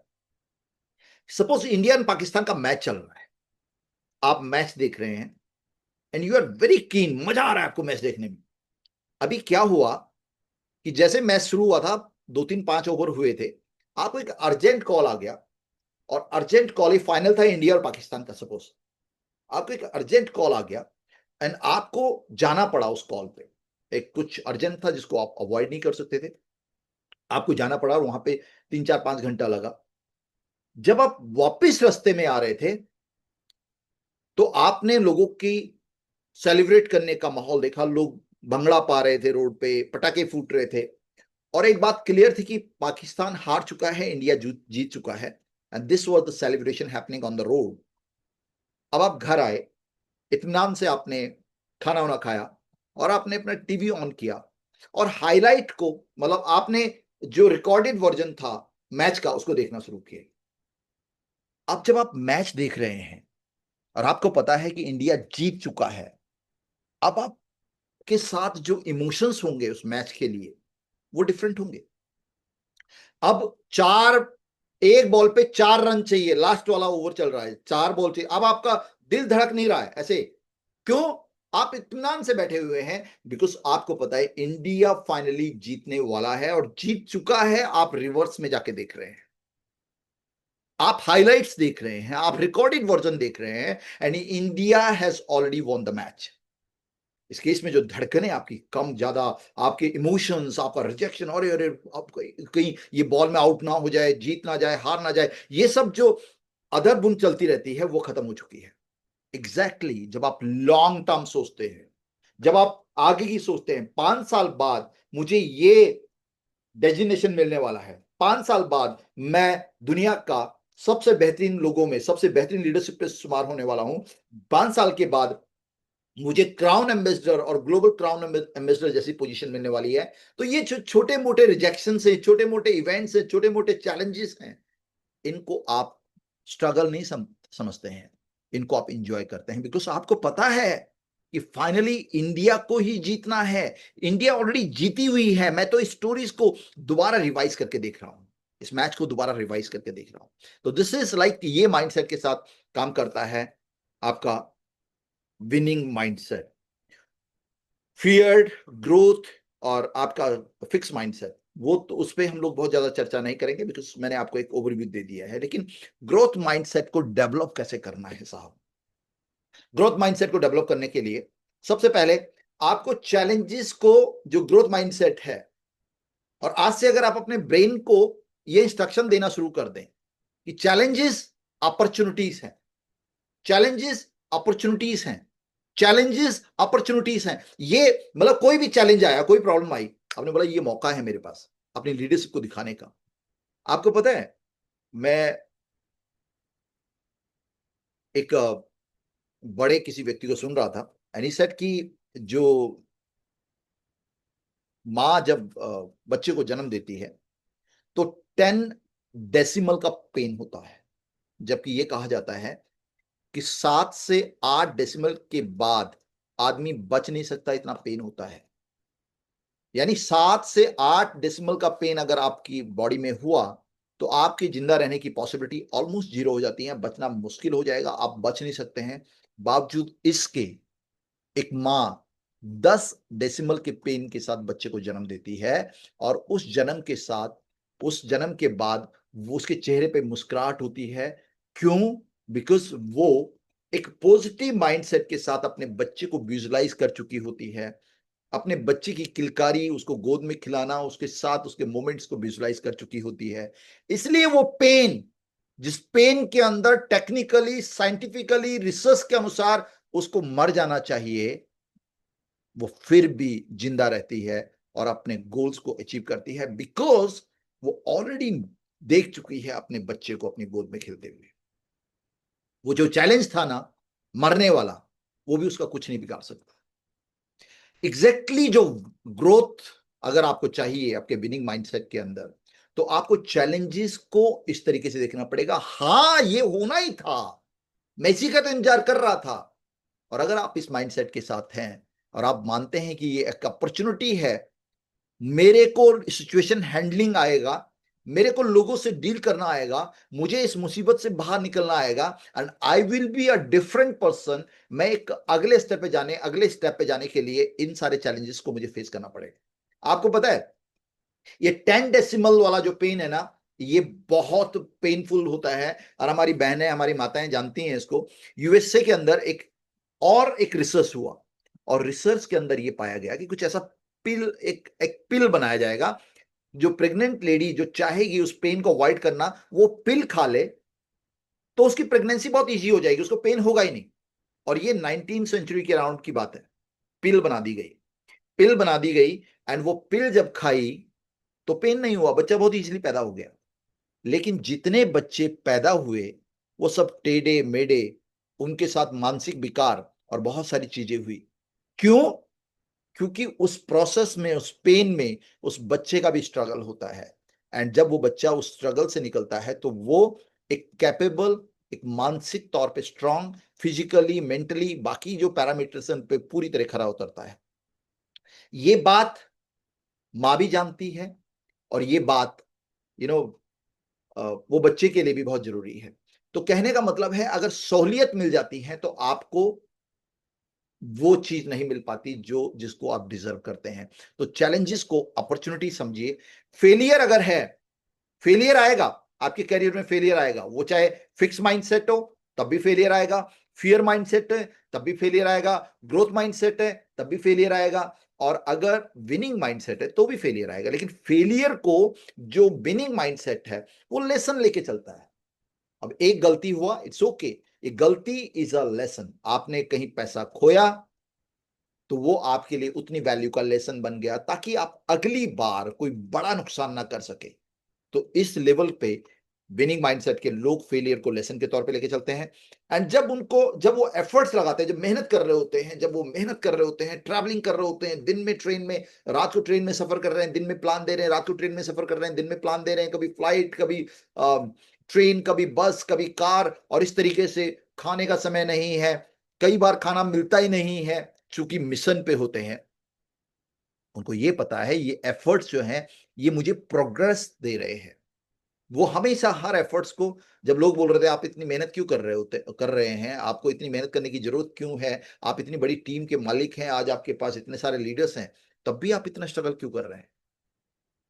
सपोज इंडिया एंड पाकिस्तान का मैच चल रहा है, आप मैच देख रहे हैं and you are very keen, मजा आ रहा है आपको मैच देखने में। अभी क्या हुआ कि जैसे मैच शुरू हुआ था, 2-3-5 ओवर हुए थे, आपको एक अर्जेंट कॉल आ गया। और अर्जेंट कॉल, ही फाइनल था इंडिया और पाकिस्तान का, सपोज आपको एक अर्जेंट कॉल आ गया एंड आपको जाना पड़ा उस कॉल पे। एक कुछ अर्जेंट था जिसको आप अवॉइड नहीं कर सकते थे, आपको जाना पड़ा और वहां पे 3-4-5 घंटा लगा। जब आप वापस रास्ते में आ रहे थे तो आपने लोगों की सेलिब्रेट करने का माहौल देखा, लोग भंगड़ा पा रहे थे, रोड पे पटाखे फूट रहे थे। और एक बात क्लियर थी कि पाकिस्तान हार चुका है, इंडिया जीत चुका है। And this was the celebration happening on the road. अब आप घर आए इत्मीनान से आपने खाना वाना खाया और आपने अपना टीवी ऑन किया और हाईलाइट को, मतलब आपने जो रिकॉर्डेड वर्जन था मैच का, उसको देखना शुरू किया। अब जब आप मैच देख रहे हैं और आपको पता है कि इंडिया जीत चुका है, अब आपके साथ जो इमोशंस होंगे उस मैच के लिए वो डिफरेंट होंगे। अब एक बॉल पे 4 रन चाहिए, लास्ट वाला ओवर चल रहा है, 4 बॉल चाहिए। अब आपका दिल धड़क नहीं रहा है ऐसे, क्यों? आप इत्मीनान से बैठे हुए हैं, बिकॉज आपको पता है इंडिया फाइनली जीतने वाला है और जीत चुका है। आप रिवर्स में जाके देख रहे हैं, आप हाइलाइट्स देख रहे हैं, आप रिकॉर्डेड वर्जन देख रहे हैं, and India has already won the match. इस केस में जो धड़कने आपकी कम ज्यादा, आपके इमोशंस, आपका रिजेक्शन, अरे अरे आप कहीं ये बॉल में आउट ना हो जाए, जीत ना जाए, हार ना जाए, ये सब जो अदर बुन चलती रहती है वो खत्म हो चुकी है। एग्जैक्टली exactly, जब आप लॉन्ग टर्म सोचते हैं, जब आप आगे की सोचते हैं, 5 साल बाद मुझे ये डेजिग्नेशन मिलने वाला है, 5 साल बाद मैं दुनिया का सबसे बेहतरीन लोगों में, सबसे बेहतरीन लीडरशिप पे शुमार होने वाला हूं, 5 साल के बाद मुझे क्राउन एम्बेसडर और ग्लोबल क्राउन एम्बेसडर जैसी पोजीशन मिलने वाली है। तो ये छोटे मोटे रिजेक्शन से, छोटे मोटे इवेंट्स से, छोटे मोटे चैलेंजेस हैं, इनको आप स्ट्रगल नहीं समझते हैं, इनको आप इंजॉय करते हैं, बिकॉज आपको पता है कि फाइनली इंडिया को ही जीतना है। इंडिया ऑलरेडी जीती हुई है। मैं तो इस स्टोरीज को दोबारा रिवाइज करके देख रहा हूं, इस मैच को दोबारा रिवाइज करके देख रहा हूं। तो दिस इज लाइक, ये माइंडसेट के साथ काम करता है आपका विनिंग माइंडसेट। फियर्ड ग्रोथ और आपका फिक्स माइंडसेट, वो तो उस पर हम लोग बहुत ज्यादा चर्चा नहीं करेंगे, बिकॉज मैंने आपको एक ओवरव्यू दे दिया है। लेकिन ग्रोथ माइंडसेट को डेवलप कैसे करना है साहब? ग्रोथ माइंडसेट को डेवलप करने के लिए सबसे पहले आपको चैलेंजेस को, जो ग्रोथ माइंडसेट है, और आज से अगर आप अपने ब्रेन को ये इंस्ट्रक्शन देना शुरू कर दें कि चैलेंजेस अपॉर्चुनिटीज हैं, चैलेंजेस अपॉर्चुनिटीज हैं, चैलेंजेस अपॉर्चुनिटीज हैं, ये मतलब कोई भी चैलेंज आया, कोई प्रॉब्लम आई, आपने बोला ये मौका है मेरे पास अपनी लीडरशिप को दिखाने का। आपको पता है, मैं एक बड़े किसी व्यक्ति को सुन रहा था, एंड ही सेड कि जो माँ जब बच्चे को जन्म देती है तो 10 डेसिमल का पेन होता है, जबकि ये कहा जाता है कि 7 से 8 डेसिमल के बाद आदमी बच नहीं सकता, इतना पेन होता है। यानी 7 से 8 डेसिमल का पेन अगर आपकी बॉडी में हुआ तो आपकी जिंदा रहने की पॉसिबिलिटी ऑलमोस्ट जीरो हो जाती है, बचना मुश्किल हो जाएगा, आप बच नहीं सकते हैं। बावजूद इसके एक माँ 10 डेसिमल के पेन के साथ बच्चे को जन्म देती है, और उस जन्म के साथ, उस जन्म के बाद वो उसके चेहरे पे मुस्कुराहट होती है। क्यों? बिकॉज वो एक पॉजिटिव माइंडसेट के साथ अपने बच्चे को विजुलाइज कर चुकी होती है, अपने बच्चे की किलकारी, उसको गोद में खिलाना, उसके साथ उसके मोमेंट्स को विजुलाइज कर चुकी होती है। इसलिए वो पेन, जिस पेन के अंदर टेक्निकली, साइंटिफिकली, रिसर्च के अनुसार उसको मर जाना चाहिए, वो फिर भी जिंदा रहती है और अपने गोल्स को अचीव करती है, बिकॉज वो ऑलरेडी देख चुकी है अपने बच्चे को अपनी गोद में खेलते हुए। वो जो चैलेंज था ना, मरने वाला, वो भी उसका कुछ नहीं बिगाड़ सकता। एग्जैक्टली जो ग्रोथ अगर आपको चाहिए आपके विनिंग माइंडसेट के अंदर, तो आपको चैलेंजेस को इस तरीके से देखना पड़ेगा, हाँ ये होना ही था, मैं इसी का तो इंतजार कर रहा था। और अगर आप इस माइंडसेट के साथ हैं और आप मानते हैं कि ये एक अपॉर्चुनिटी है, मेरे को सिचुएशन हैंडलिंग आएगा, मेरे को लोगों से डील करना आएगा, मुझे इस मुसीबत से बाहर निकलना आएगा, and I will be a different person. मैं एक अगले स्टेप पे जाने के लिए इन सारे चैलेंजेस को मुझे फेस करना पड़ेगा। आपको पता है, ये 10 डेसिमल वाला जो पेन है ना, ये बहुत पेनफुल होता है, और हमारी बहनें, हमारी माताएं जानती हैं इसको। यूएसए के अंदर एक रिसर्च हुआ, और रिसर्च के अंदर ये पाया गया कि कुछ ऐसा एक पिल बनाया जाएगा, जो प्रेग्नेंट लेडी जो चाहेगी उस पेन को अवॉइड करना, वो पिल खा ले तो उसकी प्रेगनेंसी बहुत इजी हो जाएगी, उसको पेन होगा ही नहीं। और ये 19th सेंचुरी के अराउंड की बात है। पिल बना दी गई, पिल बना दी गई, एंड वो पिल जब खाई तो पेन नहीं हुआ, बच्चा बहुत इजीली पैदा हो गया। लेकिन जितने बच्चे पैदा हुए वो सब टेढ़े मेढ़े, उनके साथ मानसिक विकार, और बहुत सारी चीजें हुई। क्यों? क्योंकि उस प्रोसेस में, उस पेन में उस बच्चे का भी स्ट्रगल होता है। एंड जब वो बच्चा उस स्ट्रगल से निकलता है तो वो एक कैपेबल, एक मानसिक तौर पे स्ट्रांग, फिजिकली, मेंटली, बाकी जो पैरामीटर्स हैं उन पे पूरी तरह खरा उतरता है। ये बात माँ भी जानती है और ये बात यू नो वो बच्चे के लिए भी बहुत जरूरी है। तो कहने का मतलब है, अगर सहूलियत मिल जाती है तो आपको वो चीज नहीं मिल पाती जो जिसको आप डिजर्व करते हैं। तो चैलेंजेस को अपॉर्चुनिटी समझिए। फेलियर अगर है, फेलियर आएगा, आपके करियर में फेलियर आएगा, वो चाहे फिक्स माइंडसेट हो तब भी फेलियर आएगा, फियर माइंडसेट है तब भी फेलियर आएगा, ग्रोथ माइंडसेट है तब भी फेलियर आएगा, और अगर विनिंग माइंडसेट है तो भी फेलियर आएगा। लेकिन फेलियर को जो विनिंग माइंडसेट है वो लेसन लेके चलता है। अब एक गलती हुआ, इट्स ओके, एक गलती इज अ लेसन। आपने कहीं पैसा खोया तो वो आपके लिए उतनी वैल्यू का लेसन बन गया ताकि आप अगली बार कोई बड़ा नुकसान ना कर सके। तो इस लेवल पे विनिंग माइंडसेट के लोग फेलियर को लेसन के तौर पे लेके चलते हैं। एंड जब वो एफर्ट्स लगाते हैं, जब मेहनत कर रहे होते हैं, जब वो मेहनत कर रहे होते हैं, ट्रैवलिंग कर रहे होते हैं, दिन में ट्रेन में, रात को ट्रेन में सफर कर रहे हैं, दिन में प्लान दे रहे हैं, रात को ट्रेन में सफर कर रहे हैं, दिन में प्लान दे रहे हैं, कभी फ्लाइट, कभी ट्रेन, कभी बस, कभी कार, और इस तरीके से खाने का समय नहीं है, कई बार खाना मिलता ही नहीं है, चूंकि मिशन पे होते हैं। उनको ये पता है ये एफर्ट्स जो हैं ये मुझे प्रोग्रेस दे रहे हैं। वो हमेशा हर एफर्ट्स को, जब लोग बोल रहे थे आप इतनी मेहनत क्यों कर रहे हैं, आपको इतनी मेहनत करने की जरूरत क्यों है, आप इतनी बड़ी टीम के मालिक हैं, आज आपके पास इतने सारे लीडर्स हैं, तब भी आप इतना स्ट्रगल क्यों कर रहे हैं?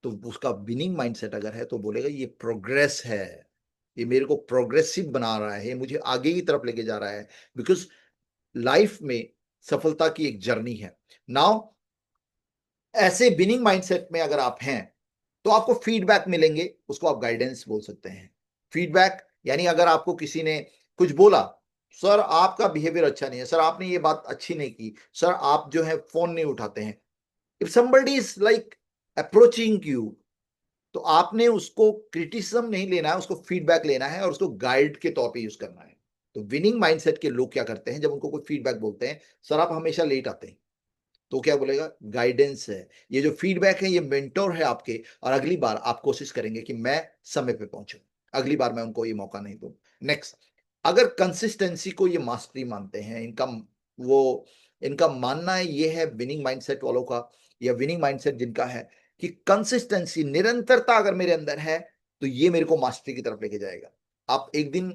तो उसका विनिंग माइंडसेट अगर है तो बोलेगा ये प्रोग्रेस है, ये मेरे को प्रोग्रेसिव बना रहा है, ये मुझे आगे की तरफ लेके जा रहा है। बिकॉज लाइफ में सफलता की एक जर्नी है। नाउ ऐसे विनिंग माइंडसेट में अगर आप हैं तो आपको फीडबैक मिलेंगे, उसको आप गाइडेंस बोल सकते हैं। फीडबैक यानी अगर आपको किसी ने कुछ बोला, सर आपका बिहेवियर अच्छा नहीं है, सर आपने ये बात अच्छी नहीं की, सर आप जो है फोन नहीं उठाते हैं, if somebody is like approaching you, तो आपने उसको क्रिटिसिज्म नहीं लेना है, उसको फीडबैक लेना है और उसको गाइड के तौर पे यूज करना है। तो विनिंग माइंडसेट के लोग क्या करते हैं, जब उनको कोई फीडबैक बोलते हैं, सर आप हमेशा लेट आते हैं, तो क्या बोलेगा, गाइडेंस है, ये जो फीडबैक है ये मेंटोर है आपके, और अगली बार आप कोशिश करेंगे कि मैं समय पे पहुंचूं, अगली बार मैं उनको ये मौका नहीं दूं। नेक्स्ट, अगर कंसिस्टेंसी को ये मास्टरी मानते हैं, वो इनका मानना है, ये है विनिंग माइंडसेट वालों का, या विनिंग माइंडसेट जिनका है कि कंसिस्टेंसी, निरंतरता अगर मेरे अंदर है तो ये मेरे को मास्टरी की तरफ लेके जाएगा। आप एक दिन,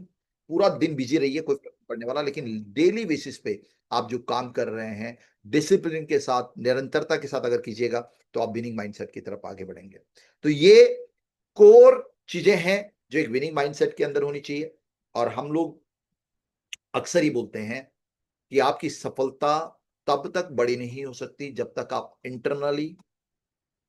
पूरा दिन बिजी रहिए, कोई फर्क नहीं पड़ने वाला, लेकिन डेली बेसिस पे आप जो काम कर रहे हैं डिसिप्लिन के साथ, निरंतरता के साथ अगर कीजिएगा तो आप विनिंग माइंडसेट की तरफ आगे बढ़ेंगे। तो ये कोर चीजें हैं जो एक विनिंग माइंडसेट के अंदर होनी चाहिए। और हम लोग अक्सर ही बोलते हैं कि आपकी सफलता तब तक बड़ी नहीं हो सकती जब तक आप इंटरनली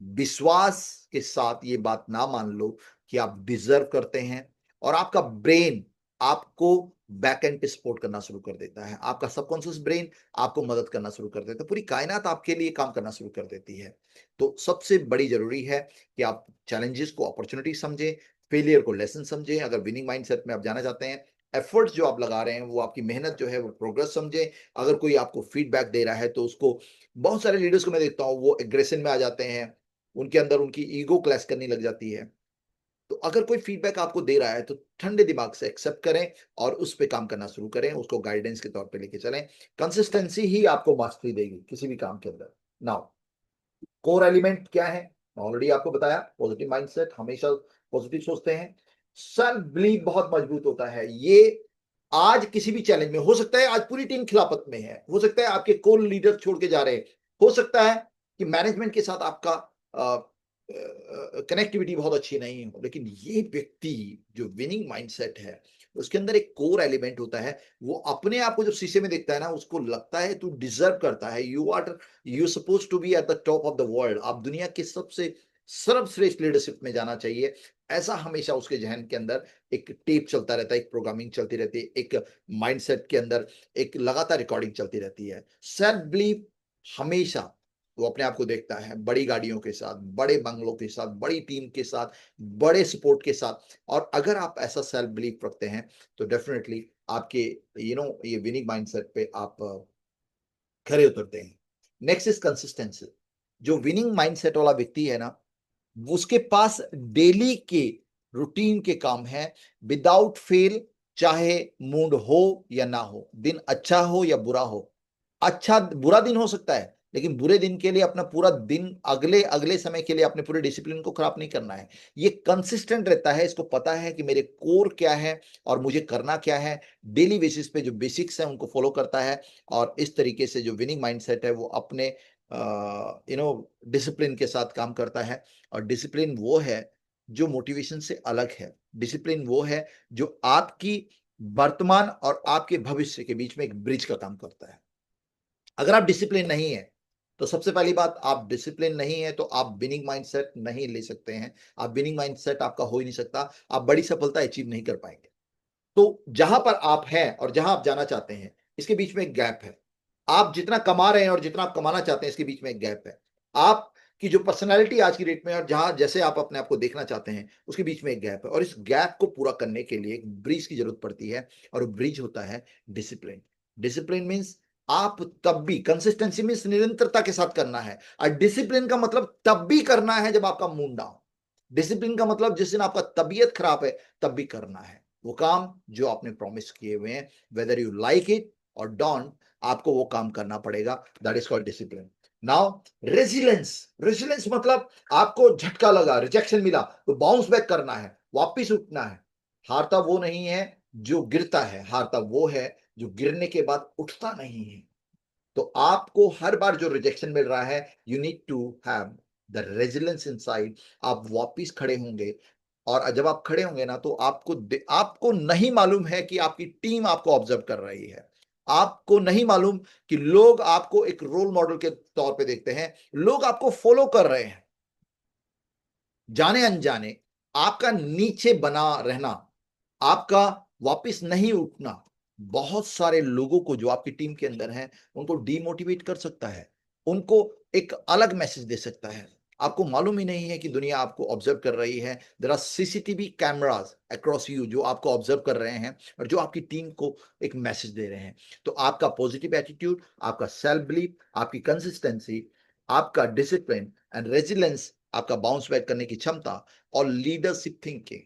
विश्वास के साथ ये बात ना मान लो कि आप डिजर्व करते हैं, और आपका ब्रेन आपको बैक एंड पे सपोर्ट करना शुरू कर देता है, आपका सबकॉन्शियस ब्रेन आपको मदद करना शुरू कर देता है, पूरी कायनात आपके लिए काम करना शुरू कर देती है। तो सबसे बड़ी जरूरी है कि आप चैलेंजेस को अपॉर्चुनिटी समझें, फेलियर को लेसन समझें। अगर विनिंग माइंडसेट में आप जाना चाहते हैं, एफर्ट्स जो आप लगा रहे हैं वो आपकी मेहनत जो है वो प्रोग्रेस समझें। अगर कोई आपको फीडबैक दे रहा है तो उसको, बहुत सारे लीडर्स को मैं देखता हूँ वो एग्रेशन में आ जाते हैं, उनके अंदर उनकी ईगो क्लैश करने लग जाती है। तो अगर कोई फीडबैक आपको दे रहा है तो ठंडे दिमाग से एक्सेप्ट करें और उस पे काम करना शुरू करें, उसको गाइडेंस के तौर पे लेके चलें। कंसिस्टेंसी ही आपको मास्टरी देगी किसी भी काम के अंदर। नाउ कोर एलिमेंट क्या है, ऑलरेडी आपको बताया, पॉजिटिव माइंडसेट, हमेशा पॉजिटिव सोचते हैं, सेल्फ बिलीव बहुत मजबूत होता है। ये आज किसी भी चैलेंज में, हो सकता है आज पूरी टीम खिलाफत में है, हो सकता है आपके कोर लीडर छोड़ के जा रहे हैं, हो सकता है कि मैनेजमेंट के साथ आपका कनेक्टिविटी बहुत अच्छी नहीं हो, लेकिन ये व्यक्ति जो विनिंग माइंडसेट है उसके अंदर एक कोर एलिमेंट होता है, वो अपने आप को जब शीशे में देखता है ना, उसको लगता है तू डिजर्व करता है, you suppose to be at the top of the world, आप दुनिया के सबसे सर्वश्रेष्ठ लीडरशिप में जाना चाहिए। ऐसा हमेशा उसके जहन के अंदर एक टेप चलता रहता है, एक प्रोग्रामिंग चलती रहती है, एक माइंडसेट के अंदर एक लगातार रिकॉर्डिंग चलती रहती है। सेल्फ बिलीफ हमेशा वो अपने आप को देखता है बड़ी गाड़ियों के साथ, बड़े बंगलों के साथ, बड़ी टीम के साथ, बड़े सपोर्ट के साथ। और अगर आप ऐसा सेल्फ बिलीफ रखते हैं तो डेफिनेटली आपके ये विनिंग माइंडसेट पे आप खरे उतरते हैं। Next is consistency. जो विनिंग माइंडसेट वाला व्यक्ति है ना, उसके पास डेली के रूटीन के काम है विदाउट फेल, चाहे मूड हो या ना हो, दिन अच्छा हो या बुरा हो। अच्छा बुरा दिन हो सकता है, लेकिन बुरे दिन के लिए अपना पूरा दिन अगले अगले समय के लिए अपने पूरे डिसिप्लिन को खराब नहीं करना है। ये कंसिस्टेंट रहता है, इसको पता है कि मेरे कोर क्या है और मुझे करना क्या है। डेली बेसिस पे जो बेसिक्स है उनको फॉलो करता है, और इस तरीके से जो विनिंग माइंडसेट है वो अपने डिसिप्लिन के साथ काम करता है। और डिसिप्लिन वो है जो मोटिवेशन से अलग है। डिसिप्लिन वो है जो आपकी वर्तमान और आपके भविष्य के बीच में एक ब्रिज का काम करता है। अगर आप डिसिप्लिन नहीं है, तो सबसे पहली बात, आप डिसिप्लिन नहीं है तो आप विनिंग माइंडसेट नहीं ले सकते हैं। आप विनिंग माइंडसेट आपका हो ही नहीं सकता, आप बड़ी सफलता अचीव नहीं कर पाएंगे। तो जहां पर आप हैं और जहां आप जाना चाहते हैं, इसके बीच में एक गैप है। आप जितना कमा रहे हैं और जितना आप कमाना चाहते हैं, इसके बीच में एक गैप है। आपकी जो पर्सनैलिटी आज की डेट में और जहां जैसे आप अपने आप को देखना चाहते हैं, उसके बीच में एक गैप है, और इस गैप को पूरा करने के लिए एक ब्रिज की जरूरत पड़ती है, और वो ब्रिज होता है डिसिप्लिन। डिसिप्लिन मीन्स आप तब भी, कंसिस्टेंसी मीन्स निरंतरता के साथ करना है, और डिसिप्लिन का मतलब तब भी करना है जब आपका मूड डाउन। डिसिप्लिन का मतलब जिस दिन आपका तबीयत खराब है तब भी करना है वो काम जो आपने प्रॉमिस किए हुए हैं, वेदर यू लाइक इट और डोंट, आपको वो काम करना पड़ेगा। That is called discipline. Now resilience. Resilience मतलब आपको झटका लगा, रिजेक्शन मिला, तो बाउंस बैक करना है, वापिस उठना है। हारता वो नहीं है जो गिरता है, हारता वो है जो गिरने के बाद उठता नहीं है। तो आपको हर बार जो रिजेक्शन मिल रहा है, you need to have the resilience inside. आप वापिस खड़े होंगे, और जब आप खड़े होंगे ना, तो आपको नहीं मालूम है कि आपकी टीम आपको ऑब्जर्व कर रही है। आपको नहीं मालूम कि लोग आपको एक रोल मॉडल के तौर पे देखते हैं, लोग आपको फॉलो कर रहे हैं। जाने अनजाने आपका नीचे बना रहना, आपका वापस नहीं उठना, बहुत सारे लोगों को जो आपकी टीम के अंदर हैं उनको डीमोटिवेट कर सकता है, उनको एक अलग मैसेज दे सकता है। आपको मालूम ही नहीं है कि दुनिया आपको ऑब्जर्व कर रही है। There are CCTV cameras across you जो आपको ऑब्जर्व कर रहे हैं और जो आपकी टीम को एक मैसेज दे रहे हैं। तो आपका पॉजिटिव एटीट्यूड, आपका सेल्फ बिलीफ, आपकी कंसिस्टेंसी, आपका डिसिप्लिन एंड रेजिलेंस, आपका बाउंस बैक करने की क्षमता, और लीडरशिप थिंकिंग।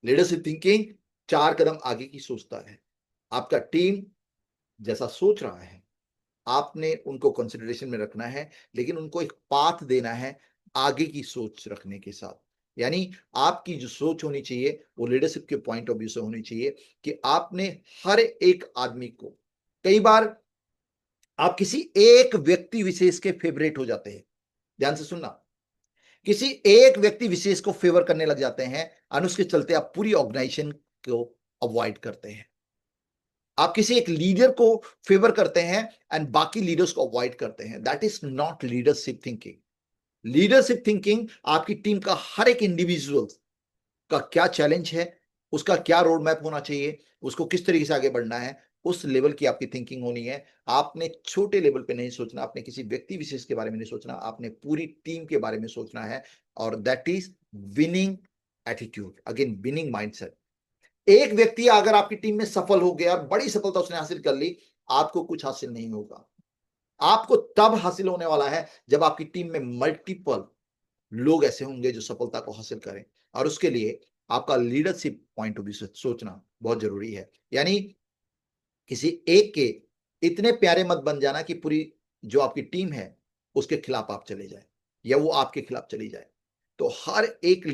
लीडरशिप थिंकिंग 4 कदम आगे की सोचता है। आपका टीम जैसा सोच रहा है, आपने उनको कंसिडरेशन में रखना है, लेकिन उनको एक पाथ देना है आगे की सोच रखने के साथ। यानी आपकी जो सोच होनी चाहिए वो लीडरशिप के पॉइंट ऑफ व्यू से होनी चाहिए कि आपने हर एक आदमी को, कई बार आप किसी एक व्यक्ति विशेष के फेवरेट हो जाते हैं। ध्यान से सुनना, किसी एक व्यक्ति विशेष को फेवर करने लग जाते हैं, और उसके चलते आप पूरी ऑर्गेनाइजेशन को अवॉइड करते हैं। आप किसी एक लीडर को फेवर करते हैं एंड बाकी लीडर्स को अवॉइड करते हैं। That is not leadership thinking. Leadership thinking आपकी टीम का हर एक इंडिविजुअल का क्या चैलेंज है, उसका क्या रोड मैप होना चाहिए, उसको किस तरीके से आगे बढ़ना है, उस लेवल की आपकी थिंकिंग होनी है। आपने छोटे लेवल पे नहीं सोचना, आपने किसी व्यक्ति विशेष के बारे में नहीं सोचना, आपने पूरी टीम के बारे में सोचना है। और that is winning attitude, again winning mindset. एक व्यक्ति अगर आपकी टीम में सफल हो गया, बड़ी सफलता उसने हासिल कर ली, आपको कुछ हासिल नहीं होगा। आपको तब हासिल होने वाला है जब आपकी टीम में मल्टीपल लोग ऐसे होंगे जो सफलता को हासिल करें, और उसके लिए आपका लीडरशिप पॉइंट ऑफ व्यू से सोचना बहुत जरूरी है। यानी किसी एक के इतने प्यारे मत बन जाना कि पूरी जो आपकी टीम है उसके खिलाफ आप चले जाए, या वो आपके खिलाफ चली जाए। तो हर एक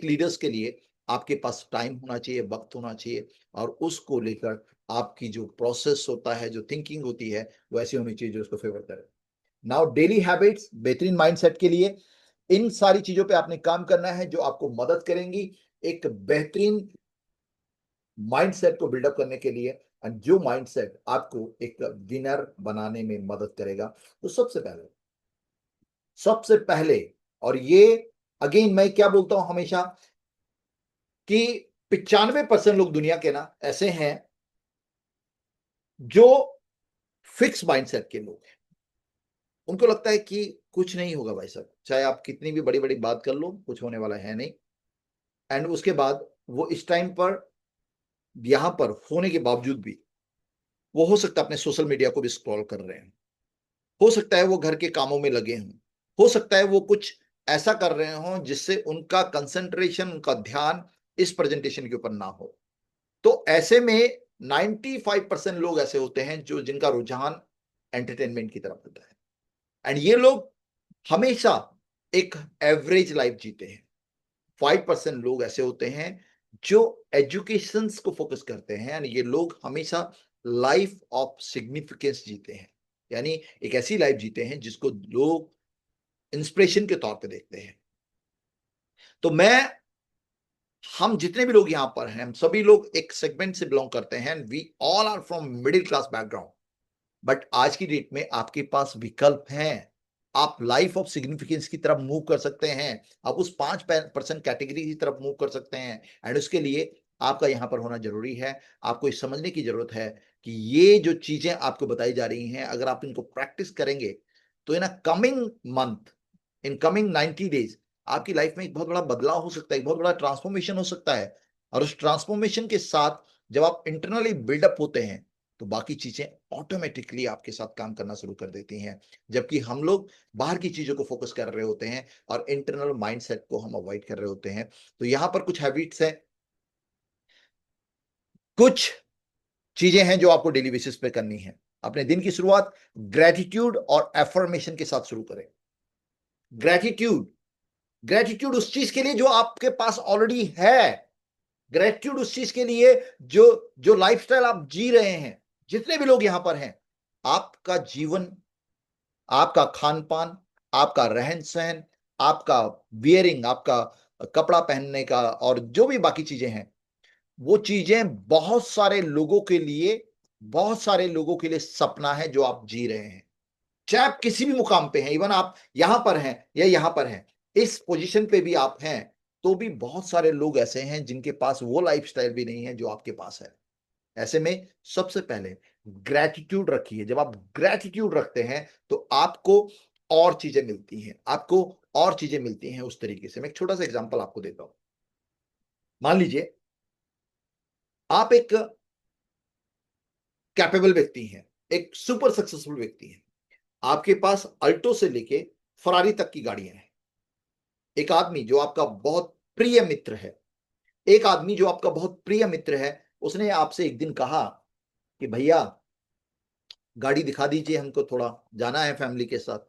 लीडर्स के लिए आपके पास टाइम होना चाहिए, वक्त होना चाहिए, और उसको लेकर आपकी जो प्रोसेस होता है, जो थिंकिंग होती है, वो ऐसी होनी चाहिए जो उसको फेवर करे। नाउ डेली हैबिट्स बेहतरीन माइंडसेट के लिए इन सारी चीजों पे आपने काम करना है जो आपको मदद करेंगी एक बेहतरीन माइंडसेट को बिल्डअप करने के लिए, और जो माइंडसेट आपको एक विनर बनाने में मदद करेगा। तो सबसे पहले, और ये अगेन मैं क्या बोलता हूं हमेशा कि 95% लोग दुनिया के ना ऐसे हैं जो फिक्स माइंडसेट के लोग हैं। उनको लगता है कि कुछ नहीं होगा भाई साहब, चाहे आप कितनी भी बड़ी बड़ी बात कर लो, कुछ होने वाला है नहीं। एंड उसके बाद वो इस टाइम पर यहां पर होने के बावजूद भी वो हो सकता है अपने सोशल मीडिया को भी स्क्रॉल कर रहे हैं, हो सकता है वो घर के कामों में लगे हों, हो सकता है वो कुछ ऐसा कर रहे हों जिससे उनका कंसंट्रेशन, उनका ध्यान इस प्रेजेंटेशन के ऊपर ना हो। तो ऐसे में 95% लोग ऐसे होते हैं जो जिनका रुझान एंटरटेनमेंट की तरफ होता है, एंड ये लोग हमेशा एक एवरेज लाइफ जीते हैं। 5% लोग ऐसे होते हैं जो एजुकेशन को फोकस करते हैं, यानी ये लोग हमेशा लाइफ ऑफ सिग्निफिकेंस जीते हैं, यानी एक ऐसी लाइफ जीते हैं जिसको लोग इंस्पिरेशन के तौर पे देखते हैं। तो हम जितने भी लोग यहां पर हैं, हम सभी लोग एक सेगमेंट से बिलोंग करते हैं, we all are from middle class background. But आज की डेट में आपके पास विकल्प हैं, आप लाइफ ऑफ सिग्निफिकेंस की तरफ मूव कर सकते हैं, आप उस 5% कैटेगरी की तरफ मूव कर सकते हैं, एंड उसके लिए आपका यहां पर होना जरूरी है। आपको ये समझने की जरूरत है कि ये जो चीजें आपको बताई जा रही हैं, अगर आप इनको प्रैक्टिस करेंगे तो in coming month, in coming 90 days आपकी लाइफ में एक बहुत बड़ा बदलाव हो सकता है, एक बहुत बड़ा ट्रांसफॉर्मेशन हो सकता है। और उस ट्रांसफॉर्मेशन के साथ जब आप इंटरनली बिल्डअप होते हैं तो बाकी चीजें ऑटोमेटिकली आपके साथ काम करना शुरू कर देती हैं, जबकि हम लोग बाहर की चीजों को फोकस कर रहे होते हैं और इंटरनल माइंडसेट को हम अवॉइड कर रहे होते हैं। तो यहां पर कुछ हैबिट्स हैं, कुछ चीजें हैं जो आपको डेली बेसिस पे करनी है। अपने दिन की शुरुआत ग्रेटिट्यूड और एफर्मेशन के साथ शुरू करें। ग्रेटिट्यूड, ग्रेटिट्यूड उस चीज के लिए जो आपके पास ऑलरेडी है, ग्रेटिट्यूड उस चीज के लिए जो जो लाइफस्टाइल आप जी रहे हैं। जितने भी लोग यहां पर हैं, आपका जीवन, आपका खान पान, आपका रहन सहन, आपका वियरिंग, आपका कपड़ा पहनने का और जो भी बाकी चीजें हैं, वो चीजें बहुत सारे लोगों के लिए सपना है जो आप जी रहे हैं। चाहे आप किसी भी मुकाम पे हैं, इवन आप यहां पर हैं या यहां पर हैं, इस पोजीशन पे भी आप हैं, तो भी बहुत सारे लोग ऐसे हैं जिनके पास वो लाइफस्टाइल भी नहीं है जो आपके पास है। ऐसे में सबसे पहले ग्रेटिट्यूड रखिए। जब आप ग्रेटिट्यूड रखते हैं तो आपको और चीजें मिलती हैं, आपको और चीजें मिलती हैं उस तरीके से। मैं एक छोटा सा एग्जांपल आपको देता हूं। मान लीजिए आप एक कैपेबल व्यक्ति हैं, एक सुपर सक्सेसफुल व्यक्ति हैं, आपके पास अल्टो से लेके फरारी तक की गाड़ियां हैं। एक आदमी जो आपका बहुत प्रिय मित्र है, एक आदमी जो आपका बहुत प्रिय मित्र है, उसने आपसे एक दिन कहा कि भैया गाड़ी दिखा दीजिए, हमको थोड़ा जाना है फैमिली के साथ।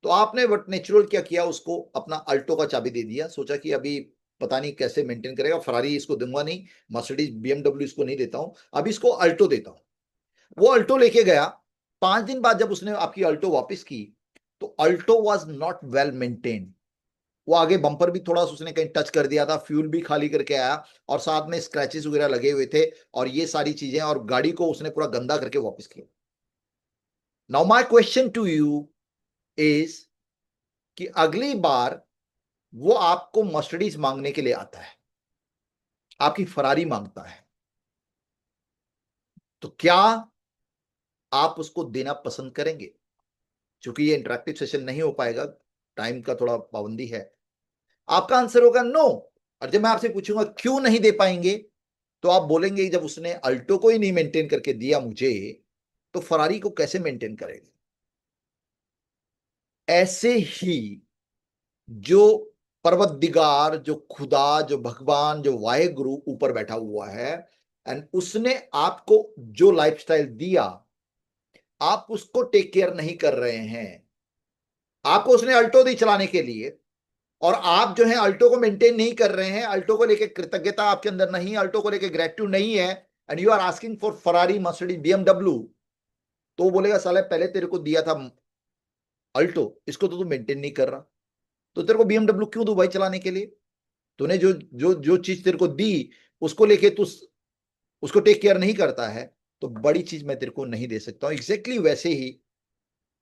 तो आपने बट नेचुरल क्या किया, उसको अपना अल्टो का चाबी दे दिया, सोचा कि अभी पता नहीं कैसे मेंटेन करेगा, फरारी इसको दूंगा नहीं, मर्सिडीज बीएमडब्ल्यू इसको नहीं देता हूं, अभी इसको अल्टो देता हूं। वो अल्टो लेके गया। 5 दिन बाद जब उसने आपकी अल्टो वापस की तो Alto was not well maintain. वो आगे बम्पर भी थोड़ा उसने कहीं टच कर दिया था, फ्यूल भी खाली करके आया और साथ में स्क्रैचेस वगैरह लगे हुए थे और ये सारी चीजें, और गाड़ी को उसने पूरा गंदा करके वापस किया। Now my question to you is कि अगली बार वो आपको मर्सिडीज मांगने के लिए आता है, आपकी फरारी मांगता है, तो क्या आप उसको देना पसंद करेंगे? क्योंकि ये इंटरेक्टिव सेशन नहीं हो पाएगा, टाइम का थोड़ा पाबंदी है, आपका आंसर होगा नो। और जब मैं आपसे पूछूंगा क्यों नहीं दे पाएंगे, तो आप बोलेंगे जब उसने अल्टो को ही नहीं मेंटेन करके दिया मुझे, तो फरारी को कैसे मेंटेन करेगा। ऐसे ही जो परवतदिगार, जो खुदा, जो भगवान, जो वाहे गुरु ऊपर बैठा हुआ है, एंड उसने आपको जो लाइफस्टाइल दिया, आप उसको टेक केयर नहीं कर रहे हैं। आपको उसने अल्टो दी चलाने के लिए और आप जो है अल्टो को मेंटेन नहीं कर रहे हैं, अल्टो को लेके कृतज्ञता आपके अंदर नहीं, अल्टो को लेके ग्रेटिट्यूड नहीं है, and you are asking for Ferrari, Mercedes, BMW. तो वो बोलेगा साले पहले तेरे को दिया था अल्टो, इसको तो तू मेंटेन नहीं कर रहा, तो तेरे को बीएमडब्ल्यू क्यों दूं भाई चलाने के लिए? तूने जो जो जो चीज तेरे को दी उसको लेके तू उसको टेक केयर नहीं करता है, तो बड़ी चीज मैं तेरे को नहीं दे सकता हूं। एग्जैक्टली वैसे ही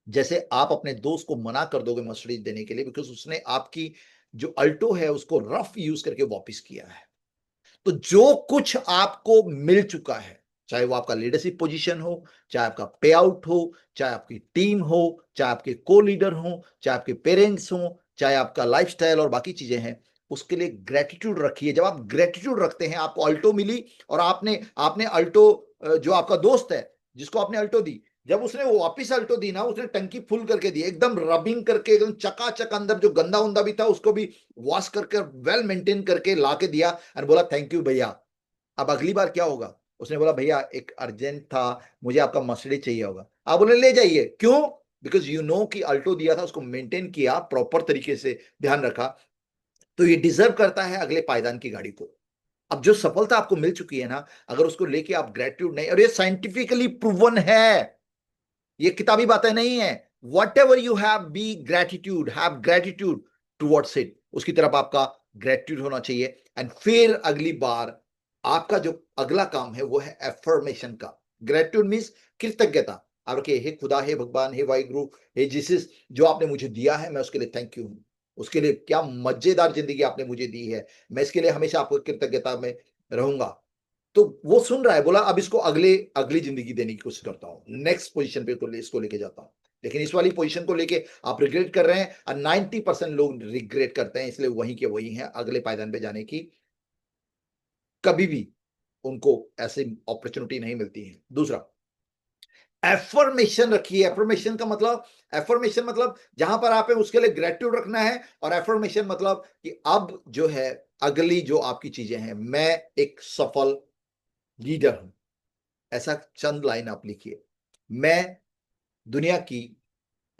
जैसे आप अपने दोस्त को मना कर दोगे मर्सिडीज देने के लिए बिकॉज उसने आपकी जो अल्टो है उसको रफ यूज करके वापस किया है। तो जो कुछ आपको मिल चुका है, चाहे वो आपका लीडरशिप पोजीशन हो, चाहे आपका पे आउट हो, चाहे आपकी टीम हो, चाहे आपके को लीडर हो, चाहे आपके पेरेंट्स हो, चाहे आपका लाइफस्टाइल और बाकी चीजें हैं, उसके लिए ग्रेटिट्यूड रखिए। जब आप ग्रेटिट्यूड रखते हैं, आपको अल्टो मिली और आपने आपने अल्टो, जो आपका दोस्त है जिसको आपने अल्टो दी, जब उसने वो वापिस अल्टो दी ना, उसने टंकी फुल करके दी, एकदम रबिंग करके, एकदम चकाचक, अंदर जो गंदा उंदा भी था उसको भी वॉश करके वेल मेंटेन करके ला के दिया और बोला थैंक यू भैया। अब अगली बार क्या होगा, उसने बोला भैया एक अर्जेंट था, मुझे आपका मर्सिडीज चाहिए होगा, आप बोले ले जाइए, क्यों? बिकॉज यू नो कि अल्टो दिया था, उसको मेंटेन किया प्रॉपर तरीके से, ध्यान रखा, तो ये डिजर्व करता है अगले पायदान की गाड़ी को। अब जो सफलता आपको मिल चुकी है ना, अगर उसको लेके आप ग्रेटिट्यूड नहीं, और ये साइंटिफिकली प्रूवन है, ये किताबी बातें नहीं है, whatever you have be gratitude, have gratitude towards it, उसकी तरफ आपका ग्रेटिट्यूड होना चाहिए। एंड फिर अगली बार आपका जो अगला काम है वो है एफर्मेशन का। ग्रेटिट्यूड मीन्स कृतज्ञता। आप रखिए, हे खुदा, हे भगवान, हे वाहिगुरु, हे जीसस, जो आपने मुझे दिया है मैं उसके लिए थैंक यू हूं, उसके लिए क्या मजेदार जिंदगी आपने मुझे दी है, मैं इसके लिए हमेशा आपको कृतज्ञता में रहूंगा। तो वो सुन रहा है, बोला अब इसको अगली जिंदगी देने की कोशिश करता हूं, नेक्स्ट पोजीशन पे इसको लेके जाता हूं। लेकिन इस वाली पोजीशन को लेके आप रिग्रेट कर रहे हैं, और 90% लोग रिग्रेट करते हैं, इसलिए वहीं के वहीं हैं, अगले पायदान पे जाने की कभी भी उनको ऐसी अपॉर्चुनिटी नहीं मिलती है। दूसरा, एफर्मेशन रखिए। एफर्मेशन मतलब जहां पर आप है उसके लिए ग्रेटिट्यूड रखना है, और एफर्मेशन मतलब कि अब जो है अगली जो आपकी चीजें हैं, मैं एक सफल लीडर हूं, ऐसा चंद लाइन आप लिखिए। मैं दुनिया की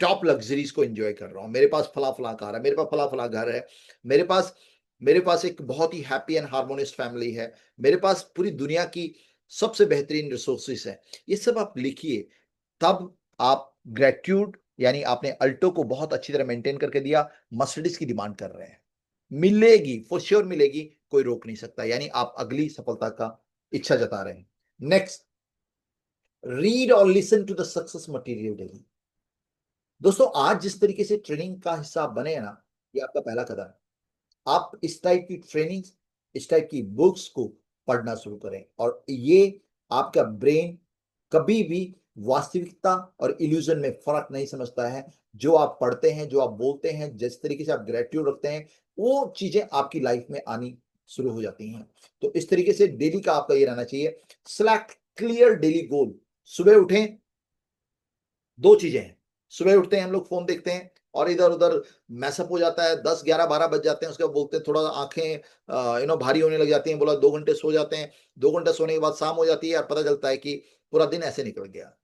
टॉप लग्जरीज को एंजॉय कर रहा हूं, मेरे पास फला फला कार है, मेरे पास फला फला घर है, मेरे पास एक बहुत ही हैप्पी एंड हार्मोनियस फैमिली है, मेरे पास पूरी दुनिया की सबसे बेहतरीन रिसोर्सेस है। ये सब आप लिखिए, तब आप ग्रेटिट्यूड, यानी आपने अल्टो को बहुत अच्छी तरह मेंटेन करके दिया, मर्सिडीज की डिमांड कर रहे हैं, मिलेगी फॉर श्योर मिलेगी, कोई रोक नहीं सकता, यानी आप अगली सफलता का इच्छा जता रहे हैं। नेक्स्ट, रीड और listen to the success material daily. दोस्तों, आज जिस तरीके से ट्रेनिंग का हिस्सा बने ना, ये आपका पहला कदम है। आप इस टाइप की ट्रेनिंग, इस टाइप की बुक्स को पढ़ना शुरू करें, और ये आपका ब्रेन कभी भी वास्तविकता और इल्यूजन में फर्क नहीं समझता है। जो आप पढ़ते हैं, जो आप बोलते हैं, जिस तरीके से आप ग्रेटिट्यूड रखते हैं, वो चीजें आपकी लाइफ में आनी शुरू हो जाती हैं। तो इस तरीके से डेली का आपका ये रहना चाहिए, सेलेक्ट क्लियर डेली गोल। सुबह उठें, दो चीजें हैं, सुबह उठते हैं हम लोग फोन देखते हैं और इधर उधर मैसअप हो जाता है, 10 11 12 बज जाते हैं, उसके बाद बोलते हैं थोड़ा आंखें भारी होने लग जाती हैं, बोला 2 घंटे सो जाते हैं, 2 घंटे सोने के बाद शाम हो जाती है और पता चलता है कि पूरा दिन ऐसे निकल गया।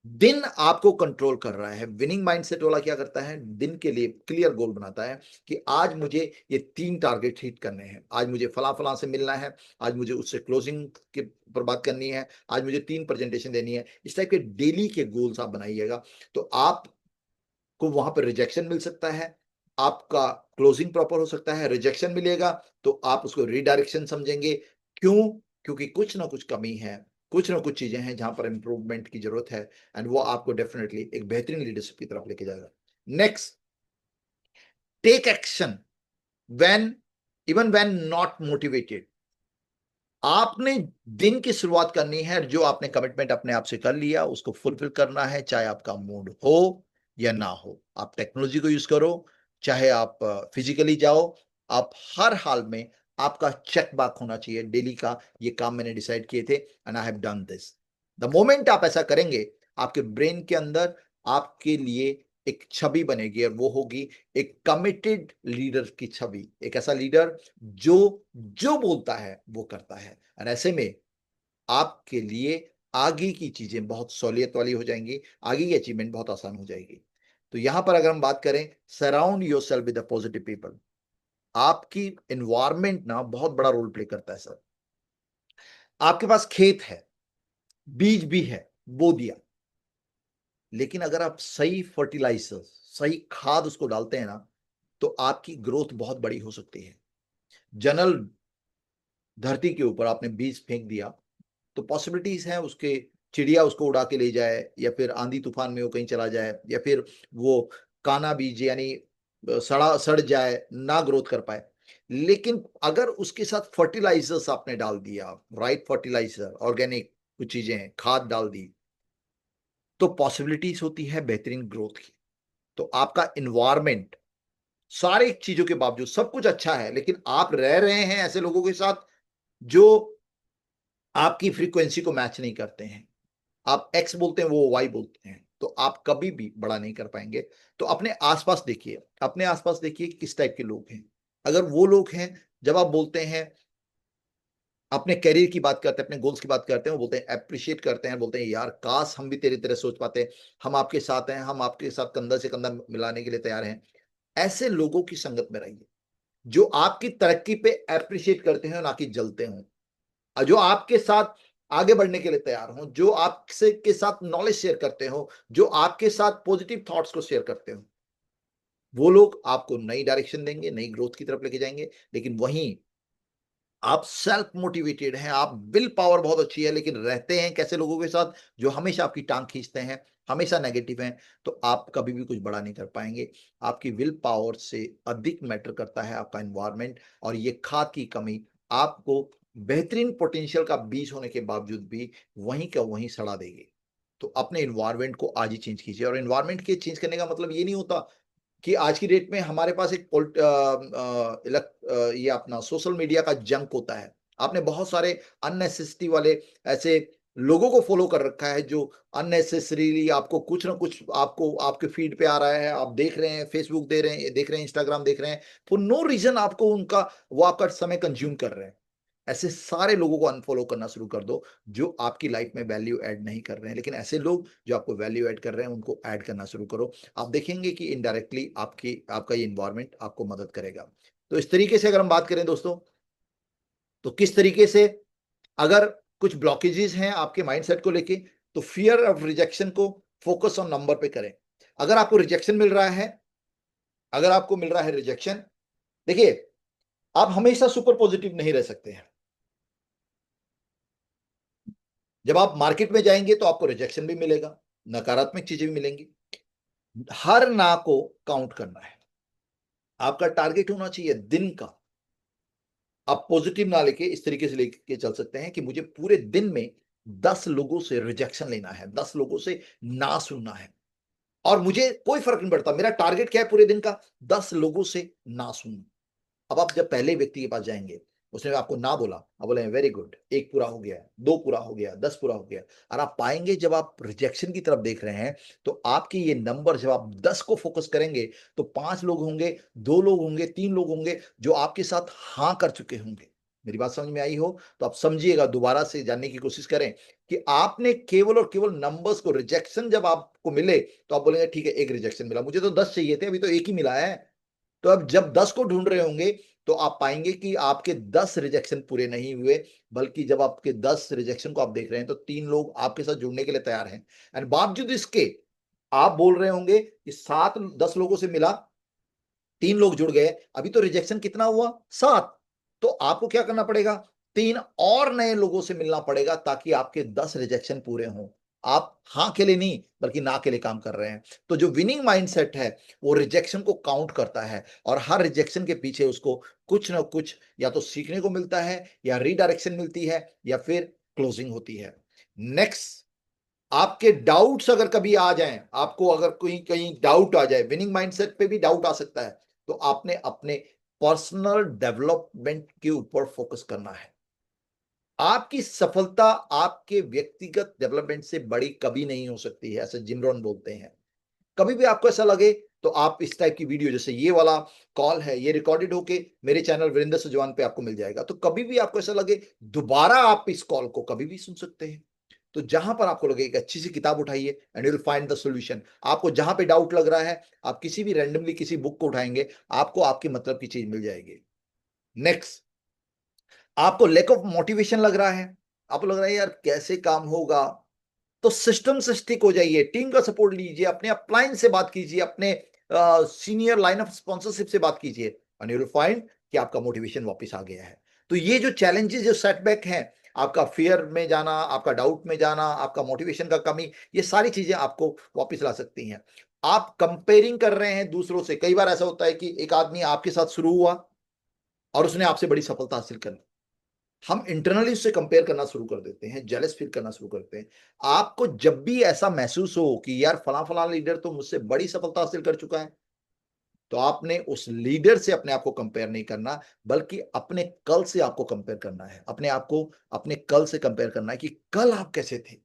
दिन आपको कंट्रोल कर रहा है। विनिंग माइंडसेट वाला क्या करता है, दिन के लिए क्लियर गोल बनाता है कि आज मुझे ये 3 टारगेट हिट करने हैं, आज मुझे फला फला से मिलना है, आज मुझे उससे क्लोजिंग के पर बात करनी है, आज मुझे 3 प्रेजेंटेशन देनी है। इस टाइप के डेली के गोल्स आप बनाइएगा, तो आपको वहां पर रिजेक्शन मिल सकता है, आपका क्लोजिंग प्रॉपर हो सकता है, रिजेक्शन मिलेगा तो आप उसको रिडायरेक्शन समझेंगे। क्यों? क्योंकि कुछ ना कुछ कमी है, कुछ ना कुछ चीजें हैं जहां पर इंप्रूवमेंट की जरूरत है, एंड वो आपको डेफिनेटली एक बेहतरीन लीडरशिप की तरफ लेके जाएगा। Next, take action when, even when not motivated. आपने दिन की शुरुआत करनी है, जो आपने कमिटमेंट अपने आप से कर लिया उसको फुलफिल करना है, चाहे आपका मूड हो या ना हो। आप टेक्नोलॉजी को यूज करो, चाहे आप फिजिकली जाओ, आप हर हाल में आपका चेक बाक होना चाहिए डेली का, ये काम मैंने डिसाइड किए थे and I have done this. The moment आप ऐसा करेंगे, आपके ब्रेन के अंदर आपके लिए एक छवि बनेगी, और वो होगी एक कमिटेड लीडर की छवि, एक ऐसा लीडर जो जो बोलता है वो करता है। और ऐसे में आपके लिए आगे की चीजें बहुत सहूलियत वाली हो जाएंगी, आगे की अचीवमेंट बहुत आसान हो जाएगी। तो यहां पर अगर हम बात करें, surround your self with positive people. आपकी एनवायरमेंट ना बहुत बड़ा रोल प्ले करता है सर। आपके पास खेत है, बीज भी है, बो दिया, लेकिन अगर आप सही फर्टिलाइजर, सही खाद उसको डालते हैं ना, तो आपकी ग्रोथ बहुत बड़ी हो सकती है। जनरल धरती के ऊपर आपने बीज फेंक दिया, तो पॉसिबिलिटीज हैं उसके, चिड़िया उसको उड़ा के ले जाए, या फिर आंधी तूफान में वो कहीं चला जाए, या फिर वो काना बीज यानी सड़ जाए, ना ग्रोथ कर पाए। लेकिन अगर उसके साथ फर्टिलाइजर्स आपने डाल दिया, राइट फर्टिलाइजर, ऑर्गेनिक कुछ चीजें हैं, खाद डाल दी, तो पॉसिबिलिटीज होती है बेहतरीन ग्रोथ की। तो आपका इन्वायरमेंट, सारे चीजों के बावजूद सब कुछ अच्छा है, लेकिन आप रह रहे हैं ऐसे लोगों के साथ जो आपकी फ्रीक्वेंसी को मैच नहीं करते हैं, आप एक्स बोलते हैं, वो वाई बोलते हैं, तो आप कभी भी बड़ा नहीं कर पाएंगे। तो अपने आसपास देखिए, अपने आसपास देखिए किस टाइप के लोग हैं। अगर वो लोग हैं, जब आप बोलते हैं, अपने करियर की बात करते हैं, अपने गोल्स की बात करते हैं, वो बोलते हैं, अप्रिशिएट करते हैं, बोलते हैं यार काश हम भी तेरी तरह सोच पाते, हम आपके साथ हैं, हम आपके साथ कंधा से कंधा मिलाने के लिए तैयार हैं। ऐसे लोगों की संगत में रहिए जो आपकी तरक्की पे अप्रिशिएट करते हैं, ना कि जलते हों, और जो आपके साथ आगे बढ़ने के लिए तैयार हों, जो आपसे के साथ नॉलेज शेयर करते हो, जो आपके साथ पॉजिटिव थॉट्स को शेयर करते हो। वो लोग आपको नई डायरेक्शन देंगे, नई ग्रोथ की तरफ लेके जाएंगे। लेकिन वहीं आप सेल्फ मोटिवेटेड हैं, आप विल पावर बहुत अच्छी है, लेकिन रहते हैं कैसे लोगों के साथ, जो हमेशा आपकी टांग खींचते हैं, हमेशा नेगेटिव हैं, तो आप कभी भी कुछ बड़ा नहीं कर पाएंगे। आपकी विल पावर से अधिक मैटर करता है आपका एनवायरनमेंट, और ये खाद की कमी आपको बेहतरीन पोटेंशियल का बीज होने के बावजूद भी वहीं का वहीं सड़ा देगी। तो अपने एनवायरनमेंट को आज ही चेंज कीजिए, और एनवायरनमेंट के चेंज करने का मतलब ये नहीं होता कि आज की डेट में हमारे पास एक ये अपना सोशल मीडिया का जंक होता है। आपने बहुत सारे अननेसेसरी वाले ऐसे लोगों को फॉलो कर रखा है, जो अननेसेसरीली आपको कुछ ना कुछ आपको आपके फीड पे आ रहा है, आप देख रहे हैं, फेसबुक देख रहे हैं, इंस्टाग्राम देख रहे हैं, फॉर नो रीजन आपको उनका वो आपका समय कंज्यूम कर रहे हैं। ऐसे सारे लोगों को अनफॉलो करना शुरू कर दो, जो आपकी लाइफ में वैल्यू ऐड नहीं कर रहे हैं। लेकिन ऐसे लोग जो आपको वैल्यू ऐड कर रहे हैं, उनको ऐड करना शुरू करो। आप देखेंगे कि इनडायरेक्टली आपकी आपका ये एनवायरनमेंट आपको मदद करेगा। तो इस तरीके से अगर हम बात करें दोस्तों, तो किस तरीके से, अगर कुछ ब्लॉकेजेस हैं आपके माइंडसेट को लेके, तो फियर ऑफ रिजेक्शन को फोकस ऑन नंबर पे करें। अगर आपको रिजेक्शन मिल रहा है, अगर आपको मिल रहा है रिजेक्शन, देखिए, आप हमेशा सुपर पॉजिटिव नहीं रह सकते हैं। जब आप मार्केट में जाएंगे तो आपको रिजेक्शन भी मिलेगा, नकारात्मक चीजें भी मिलेंगी। हर ना को काउंट करना है। आपका टारगेट होना चाहिए दिन का। आप पॉजिटिव ना लेके इस तरीके से लेके चल सकते हैं कि मुझे पूरे दिन में 10 लोगों से रिजेक्शन लेना है, 10 लोगों से ना सुनना है, और मुझे कोई फर्क नहीं पड़ता, मेरा टारगेट क्या है पूरे दिन का, 10 लोगों से ना सुनना। अब आप जब पहले व्यक्ति के पास जाएंगे, उसने आपको ना बोला, आप बोले वेरी गुड, एक पूरा हो गया, दो पूरा हो गया, 10 पूरा हो गया। और आप पाएंगे जब आप रिजेक्शन की तरफ देख रहे हैं, तो आपके ये नंबर, जब आप 10 को फोकस करेंगे, तो 5 लोग होंगे, 2 लोग होंगे, 3 लोग होंगे जो आपके साथ हाँ कर चुके होंगे। मेरी बात समझ में आई हो तो आप समझिएगा, दोबारा से जानने की कोशिश करें कि आपने केवल और केवल नंबर्स को, रिजेक्शन जब आपको मिले तो आप बोलेंगे ठीक है, एक रिजेक्शन मिला, मुझे तो 10 चाहिए थे, अभी तो एक ही मिला है। तो अब जब 10 को ढूंढ रहे होंगे, तो आप पाएंगे कि आपके 10 रिजेक्शन पूरे नहीं हुए, बल्कि जब आपके 10 रिजेक्शन को आप देख रहे हैं, तो 3 लोग आपके साथ जुड़ने के लिए तैयार हैं। एंड बावजूद इसके आप बोल रहे होंगे कि 7 10 लोगों से मिला, 3 लोग जुड़ गए, अभी तो रिजेक्शन कितना हुआ, 7। तो आपको क्या करना पड़ेगा, 3 और नए लोगों से मिलना पड़ेगा, ताकि आपके 10 रिजेक्शन पूरे हों। आप हाँ के लिए नहीं, बल्कि ना के लिए काम कर रहे हैं। तो जो विनिंग माइंडसेट है, वो रिजेक्शन को काउंट करता है, और हर रिजेक्शन के पीछे उसको कुछ ना कुछ या तो सीखने को मिलता है, या रीडायरेक्शन मिलती है, या फिर क्लोजिंग होती है। नेक्स्ट, आपके डाउट्स अगर कभी आ जाएं, आपको अगर कोई कहीं डाउट आ जाए, विनिंग माइंडसेट पे भी डाउट आ सकता है, तो आपने अपने पर्सनल डेवलपमेंट के ऊपर फोकस करना है। आपकी सफलता आपके व्यक्तिगत डेवलपमेंट से बड़ी कभी नहीं हो सकती है, ऐसे जिम रोहन बोलते हैं। कभी भी आपको ऐसा लगे, तो आप इस टाइप की वीडियो, जैसे ये वाला कॉल है, ये रिकॉर्डेड होके मेरे चैनल वीरेंद्र सुजवान पे आपको मिल जाएगा। तो कभी भी आपको ऐसा लगे, दोबारा आप इस कॉल को कभी भी सुन सकते हैं। तो जहां पर आपको लगे, एक अच्छी सी किताब उठाइए, and you will find the solution. आपको जहां पे डाउट लग रहा है, आप किसी भी रैंडमली किसी बुक को उठाएंगे, आपको आपके मतलब की चीज मिल जाएगी। नेक्स्ट, आपको लैक ऑफ मोटिवेशन लग रहा है, आपको लग रहा है यार कैसे काम होगा, तो सिस्टम से स्टिक हो जाइए, टीम का सपोर्ट लीजिए, अपने अपलाइन से बात कीजिए, अपने सीनियर लाइन ऑफ स्पॉन्सरशिप से बात कीजिए, एंड यू विल फाइंड कि आपका मोटिवेशन वापस आ गया है। तो ये जो चैलेंजेस, जो सेटबैक हैं, आपका फियर में जाना, आपका डाउट में जाना, आपका मोटिवेशन का कमी, ये सारी चीजें आपको वापस ला सकती हैं। आप कंपेयरिंग कर रहे हैं दूसरों से। कई बार ऐसा होता है कि एक आदमी आपके साथ शुरू हुआ और उसने आपसे बड़ी सफलता हासिल कर ली, हम इंटरनली उससे कंपेयर करना शुरू कर देते हैं, जेलस फील करना शुरू करते हैं। आपको जब भी ऐसा महसूस हो कि यार फला फला लीडर तो मुझसे बड़ी सफलता हासिल कर चुका है, तो आपने उस लीडर से अपने आप को कंपेयर नहीं करना, बल्कि अपने कल से आपको कंपेयर करना है। अपने आप को अपने कल से कंपेयर करना है कि कल आप कैसे थे,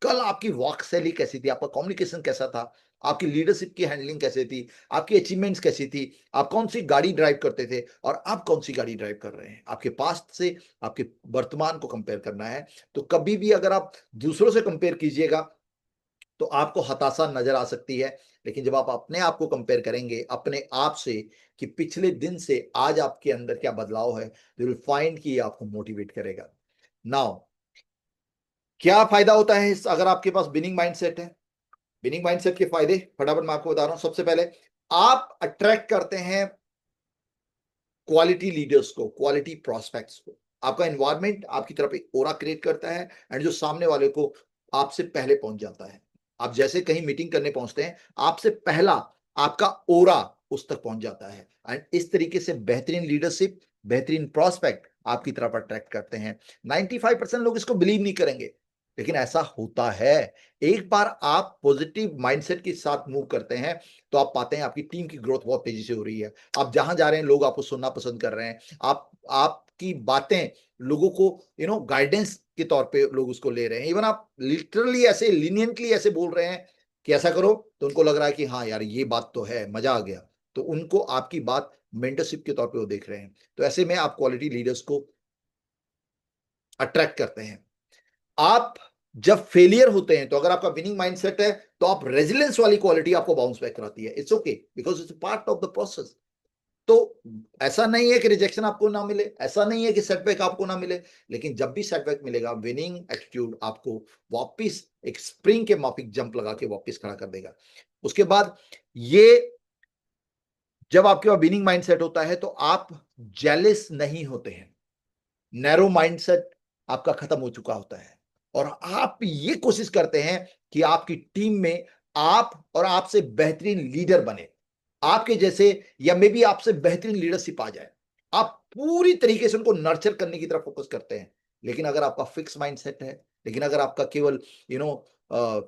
कल आपकी वाक शैली कैसी थी, आपका कम्युनिकेशन कैसा था, आपकी लीडरशिप की हैंडलिंग कैसे थी, आपकी अचीवमेंट्स कैसी थी, आप कौन सी गाड़ी ड्राइव करते थे और आप कौन सी गाड़ी ड्राइव कर रहे हैं। आपके पास्ट से आपके वर्तमान को कंपेयर करना है। तो कभी भी अगर आप दूसरों से कंपेयर कीजिएगा तो आपको हताशा नजर आ सकती है, लेकिन जब आप अपने आप को कंपेयर करेंगे अपने आप से कि पिछले दिन से आज आपके अंदर क्या बदलाव है, यू विल फाइंड कि ये आपको मोटिवेट करेगा। नाउ क्या फायदा होता है इस अगर आपके पास विनिंग माइंडसेट है। विनिंग माइंडसेट के फायदे फटाफट मैं आपको बता रहा हूं। सबसे पहले आप अट्रैक्ट करते हैं क्वालिटी लीडर्स को, क्वालिटी प्रोस्पेक्ट्स को। आपका एनवायरनमेंट आपकी तरफ एक ओरा क्रिएट करता है एंड जो सामने वाले को आपसे पहले पहुंच जाता है। आप जैसे कहीं मीटिंग करने पहुंचते हैं, आपसे पहला आपका ओरा उस तक पहुंच जाता है एंड इस तरीके से बेहतरीन लीडरशिप, बेहतरीन प्रोस्पेक्ट आपकी तरफ अट्रैक्ट करते हैं। 95% लोग इसको बिलीव नहीं करेंगे, लेकिन ऐसा होता है। एक बार आप पॉजिटिव माइंडसेट के साथ मूव करते हैं तो आप पाते हैं आपकी टीम की ग्रोथ बहुत तेजी से हो रही है। आप जहां जा रहे हैं लोग आपको सुनना पसंद कर रहे हैं। आपकी बातें लोगों को गाइडेंस के तौर पे लोग उसको ले रहे हैं। इवन आप लिटरली ऐसे लीनियंटली ऐसे बोल रहे हैं कि ऐसा करो, तो उनको लग रहा है कि हाँ यार ये बात तो है, मजा आ गया। तो उनको आपकी बात मेंटरशिप के तौर पे वो देख रहे हैं। तो ऐसे में आप क्वालिटी लीडर्स को अट्रैक्ट करते हैं। आप जब फेलियर होते हैं तो अगर आपका विनिंग माइंडसेट है तो आप रेजिलियंस वाली क्वालिटी आपको बाउंस बैक कराती है। It's okay because it's part of the process. तो ऐसा नहीं है कि रिजेक्शन आपको ना मिले, ऐसा नहीं है कि सेटबैक आपको ना मिले, लेकिन जब भी सेटबैक मिलेगा विनिंग एटीट्यूड आपको वापस एक स्प्रिंग के माफिक जंप लगा के वापस खड़ा कर देगा। उसके बाद ये जब आपके पास विनिंग माइंडसेट होता है तो आप जेलिस नहीं होते हैं। नैरो माइंडसेट आपका खत्म हो चुका होता है और आप ये कोशिश करते हैं कि आपकी टीम में आप और आपसे बेहतरीन लीडर बने, आपके जैसे या मे बी आपसे बेहतरीन लीडरशिप आ जाए। आप पूरी तरीके से उनको नर्चर करने की तरफ फोकस करते हैं। लेकिन अगर आपका फिक्स माइंडसेट है, लेकिन अगर आपका केवल यू नो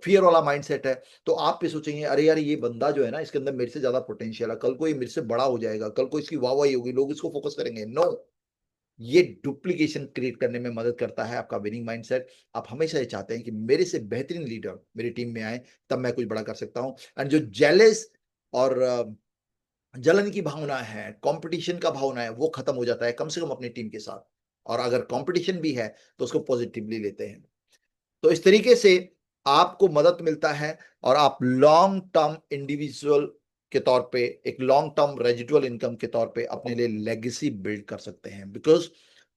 फियर वाला माइंडसेट है, तो आप भी सोचेंगे अरे यार ये बंदा जो है ना इसके अंदर मेरे से ज्यादा पोटेंशियल है, कल को ये मेरे से बड़ा हो जाएगा, कल को इसकी वाहवाही होगी, लोग इसको फोकस करेंगे। नो, ये डुप्लीकेशन क्रिएट करने में मदद करता है आपका विनिंग माइंडसेट। आप हमेशा ये चाहते हैं कि मेरे से बेहतरीन लीडर मेरी टीम में आए, तब मैं कुछ बड़ा कर सकता हूं। एंड जो जेलस और जलन की भावना है, कंपटीशन का भावना है, वो खत्म हो जाता है कम से कम अपनी टीम के साथ। और अगर कंपटीशन भी है तो उसको पॉजिटिवली लेते हैं। तो इस तरीके से आपको मदद मिलता है और आप लॉन्ग टर्म इंडिविजुअल के तौर पे, एक लॉन्ग टर्म रेजिडुअल इनकम के तौर पे अपने लिए लेगेसी बिल्ड कर सकते हैं। बिकॉज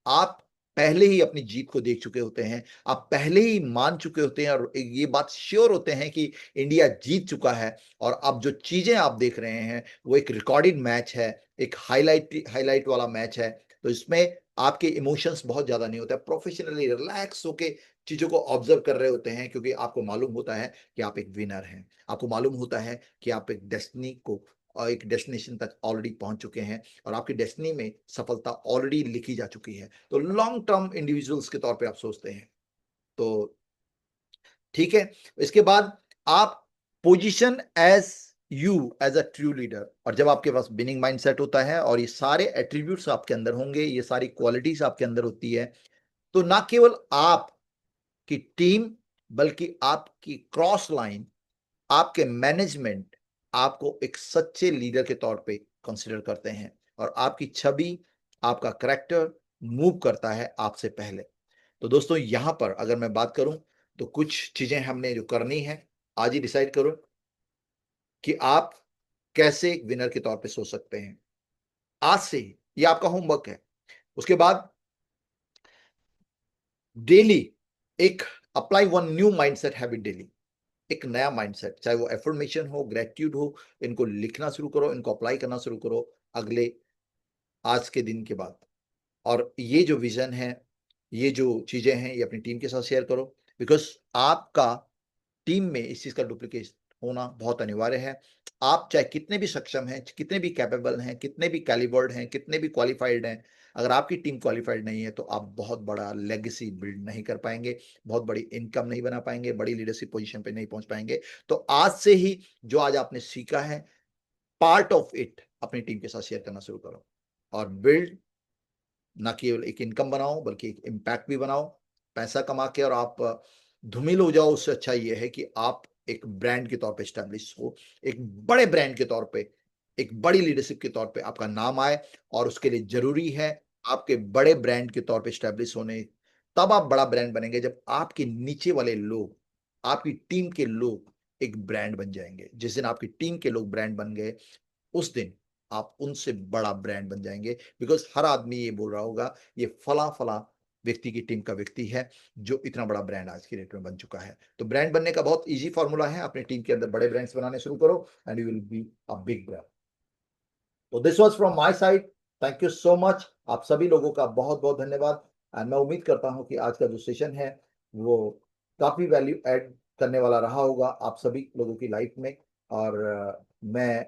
आप पहले ही अपनी जीत को देख चुके होते हैं, आप पहले ही मान चुके होते हैं और ये बात श्योर होते हैं कि इंडिया जीत चुका है। और अब जो चीजें आप देख रहे हैं वो एक रिकॉर्डेड मैच है, एक हाईलाइट हाईलाइट वाला मैच है। तो इसमें आपके इमोशंस बहुत ज्यादा नहीं होते, प्रोफेशनली रिलैक्स होके चीजों को ऑब्जर्व कर रहे होते हैं, क्योंकि आपको मालूम होता है कि आप एक विनर हैं। आपको मालूम होता है कि आप एक डेस्टिनी को और एक डेस्टिनेशन तक ऑलरेडी पहुंच चुके हैं और आपकी डेस्टिनी में सफलता ऑलरेडी लिखी जा चुकी है। तो लॉन्ग टर्म इंडिविजुअल्स के तौर पे आप सोचते हैं। तो ठीक है, इसके बाद आप position as you as a true leader. और जब आपके पास विनिंग माइंडसेट होता है और ये सारे एट्रीब्यूट्स आपके अंदर होंगे, ये सारी क्वालिटीज आपके अंदर होती है, तो ना केवल आप की टीम बल्कि आपकी क्रॉस लाइन, आपके मैनेजमेंट आपको एक सच्चे लीडर के तौर पे कंसीडर करते हैं और आपकी छवि, आपका करेक्टर मूव करता है आपसे पहले। तो दोस्तों यहां पर अगर मैं बात करूं तो कुछ चीजें हमने जो करनी है, आज ही डिसाइड करो कि आप कैसे एक विनर के तौर पे सोच सकते हैं। आज से ही ये आपका होमवर्क है। उसके बाद डेली एक apply one new mindset habit daily, एक नया माइंडसेट, चाहे वो एफर्मेशन हो, ग्रेटिट्यूड हो, इनको लिखना शुरू करो, इनको अप्लाई करना शुरू करो अगले आज के दिन के बाद। और ये जो विजन है, ये जो चीजें हैं, ये अपनी टीम के साथ शेयर करो। बिकॉज आपका टीम में इस चीज का डुप्लीकेट होना बहुत अनिवार्य है। आप चाहे कितने भी सक्षम हैं, कितने भी कैपेबल हैं, कितने भी कैलिबर्ड हैं, कितने भी क्वालिफाइड हैं, अगर आपकी टीम क्वालिफाइड नहीं है तो आप बहुत बड़ा लेगेसी बिल्ड नहीं कर पाएंगे, बहुत बड़ी इनकम नहीं बना पाएंगे, बड़ी लीडरशिप पोजीशन पे नहीं पहुंच पाएंगे। तो आज से ही जो आज आपने सीखा है, पार्ट ऑफ इट अपनी टीम के साथ शेयर करना शुरू करो और बिल्ड, ना केवल एक इनकम बनाओ बल्कि एक इम्पैक्ट भी बनाओ। पैसा कमा के और आप धूमिल हो जाओ, उससे अच्छा ये है कि आप एक ब्रांड के तौर पे एस्टैब्लिश हो, एक बड़े ब्रांड के तौर पे, एक बड़ी लीडरशिप के तौर पे आपका नाम आए और उसके लिए ज़रूरी है आपके बड़े ब्रांड के तौर पे एस्टैब्लिश होने। तब आप बड़ा ब्रांड बनेंगे जब आपके नीचे वाले लोग, आपकी टीम के लोग एक ब्रांड बन जाएँगे। जिस दिन आपकी टीम के लोग ब्रांड बन गए, उस दिन आप उनसे बड़ा ब्रांड बन जाएँगे, बिकॉज़ हर आदमी ये बोल रहा होगा, ये फलाँ-फलाँ व्यक्ति की टीम का व्यक्ति है, जो इतना बड़ा ब्रांड आज की डेट में बन चुका है। तो ब्रांड बनने का बहुत ईज़ी फ़ॉर्मूला है, अपनी टीम के अंदर बड़े ब्रांड्स बनाने शुरू करो and you will be a big brand. तो this was from my side, thank you so much. आप सभी लोगों का बहुत-बहुत धन्यवाद एंड मैं उम्मीद करता हूँ कि आज का जो सेशन है, वो काफ़ी वैल्यू ऐड करने वाला रहा होगा आप सभी लोगों की लाइफ़ में और मैं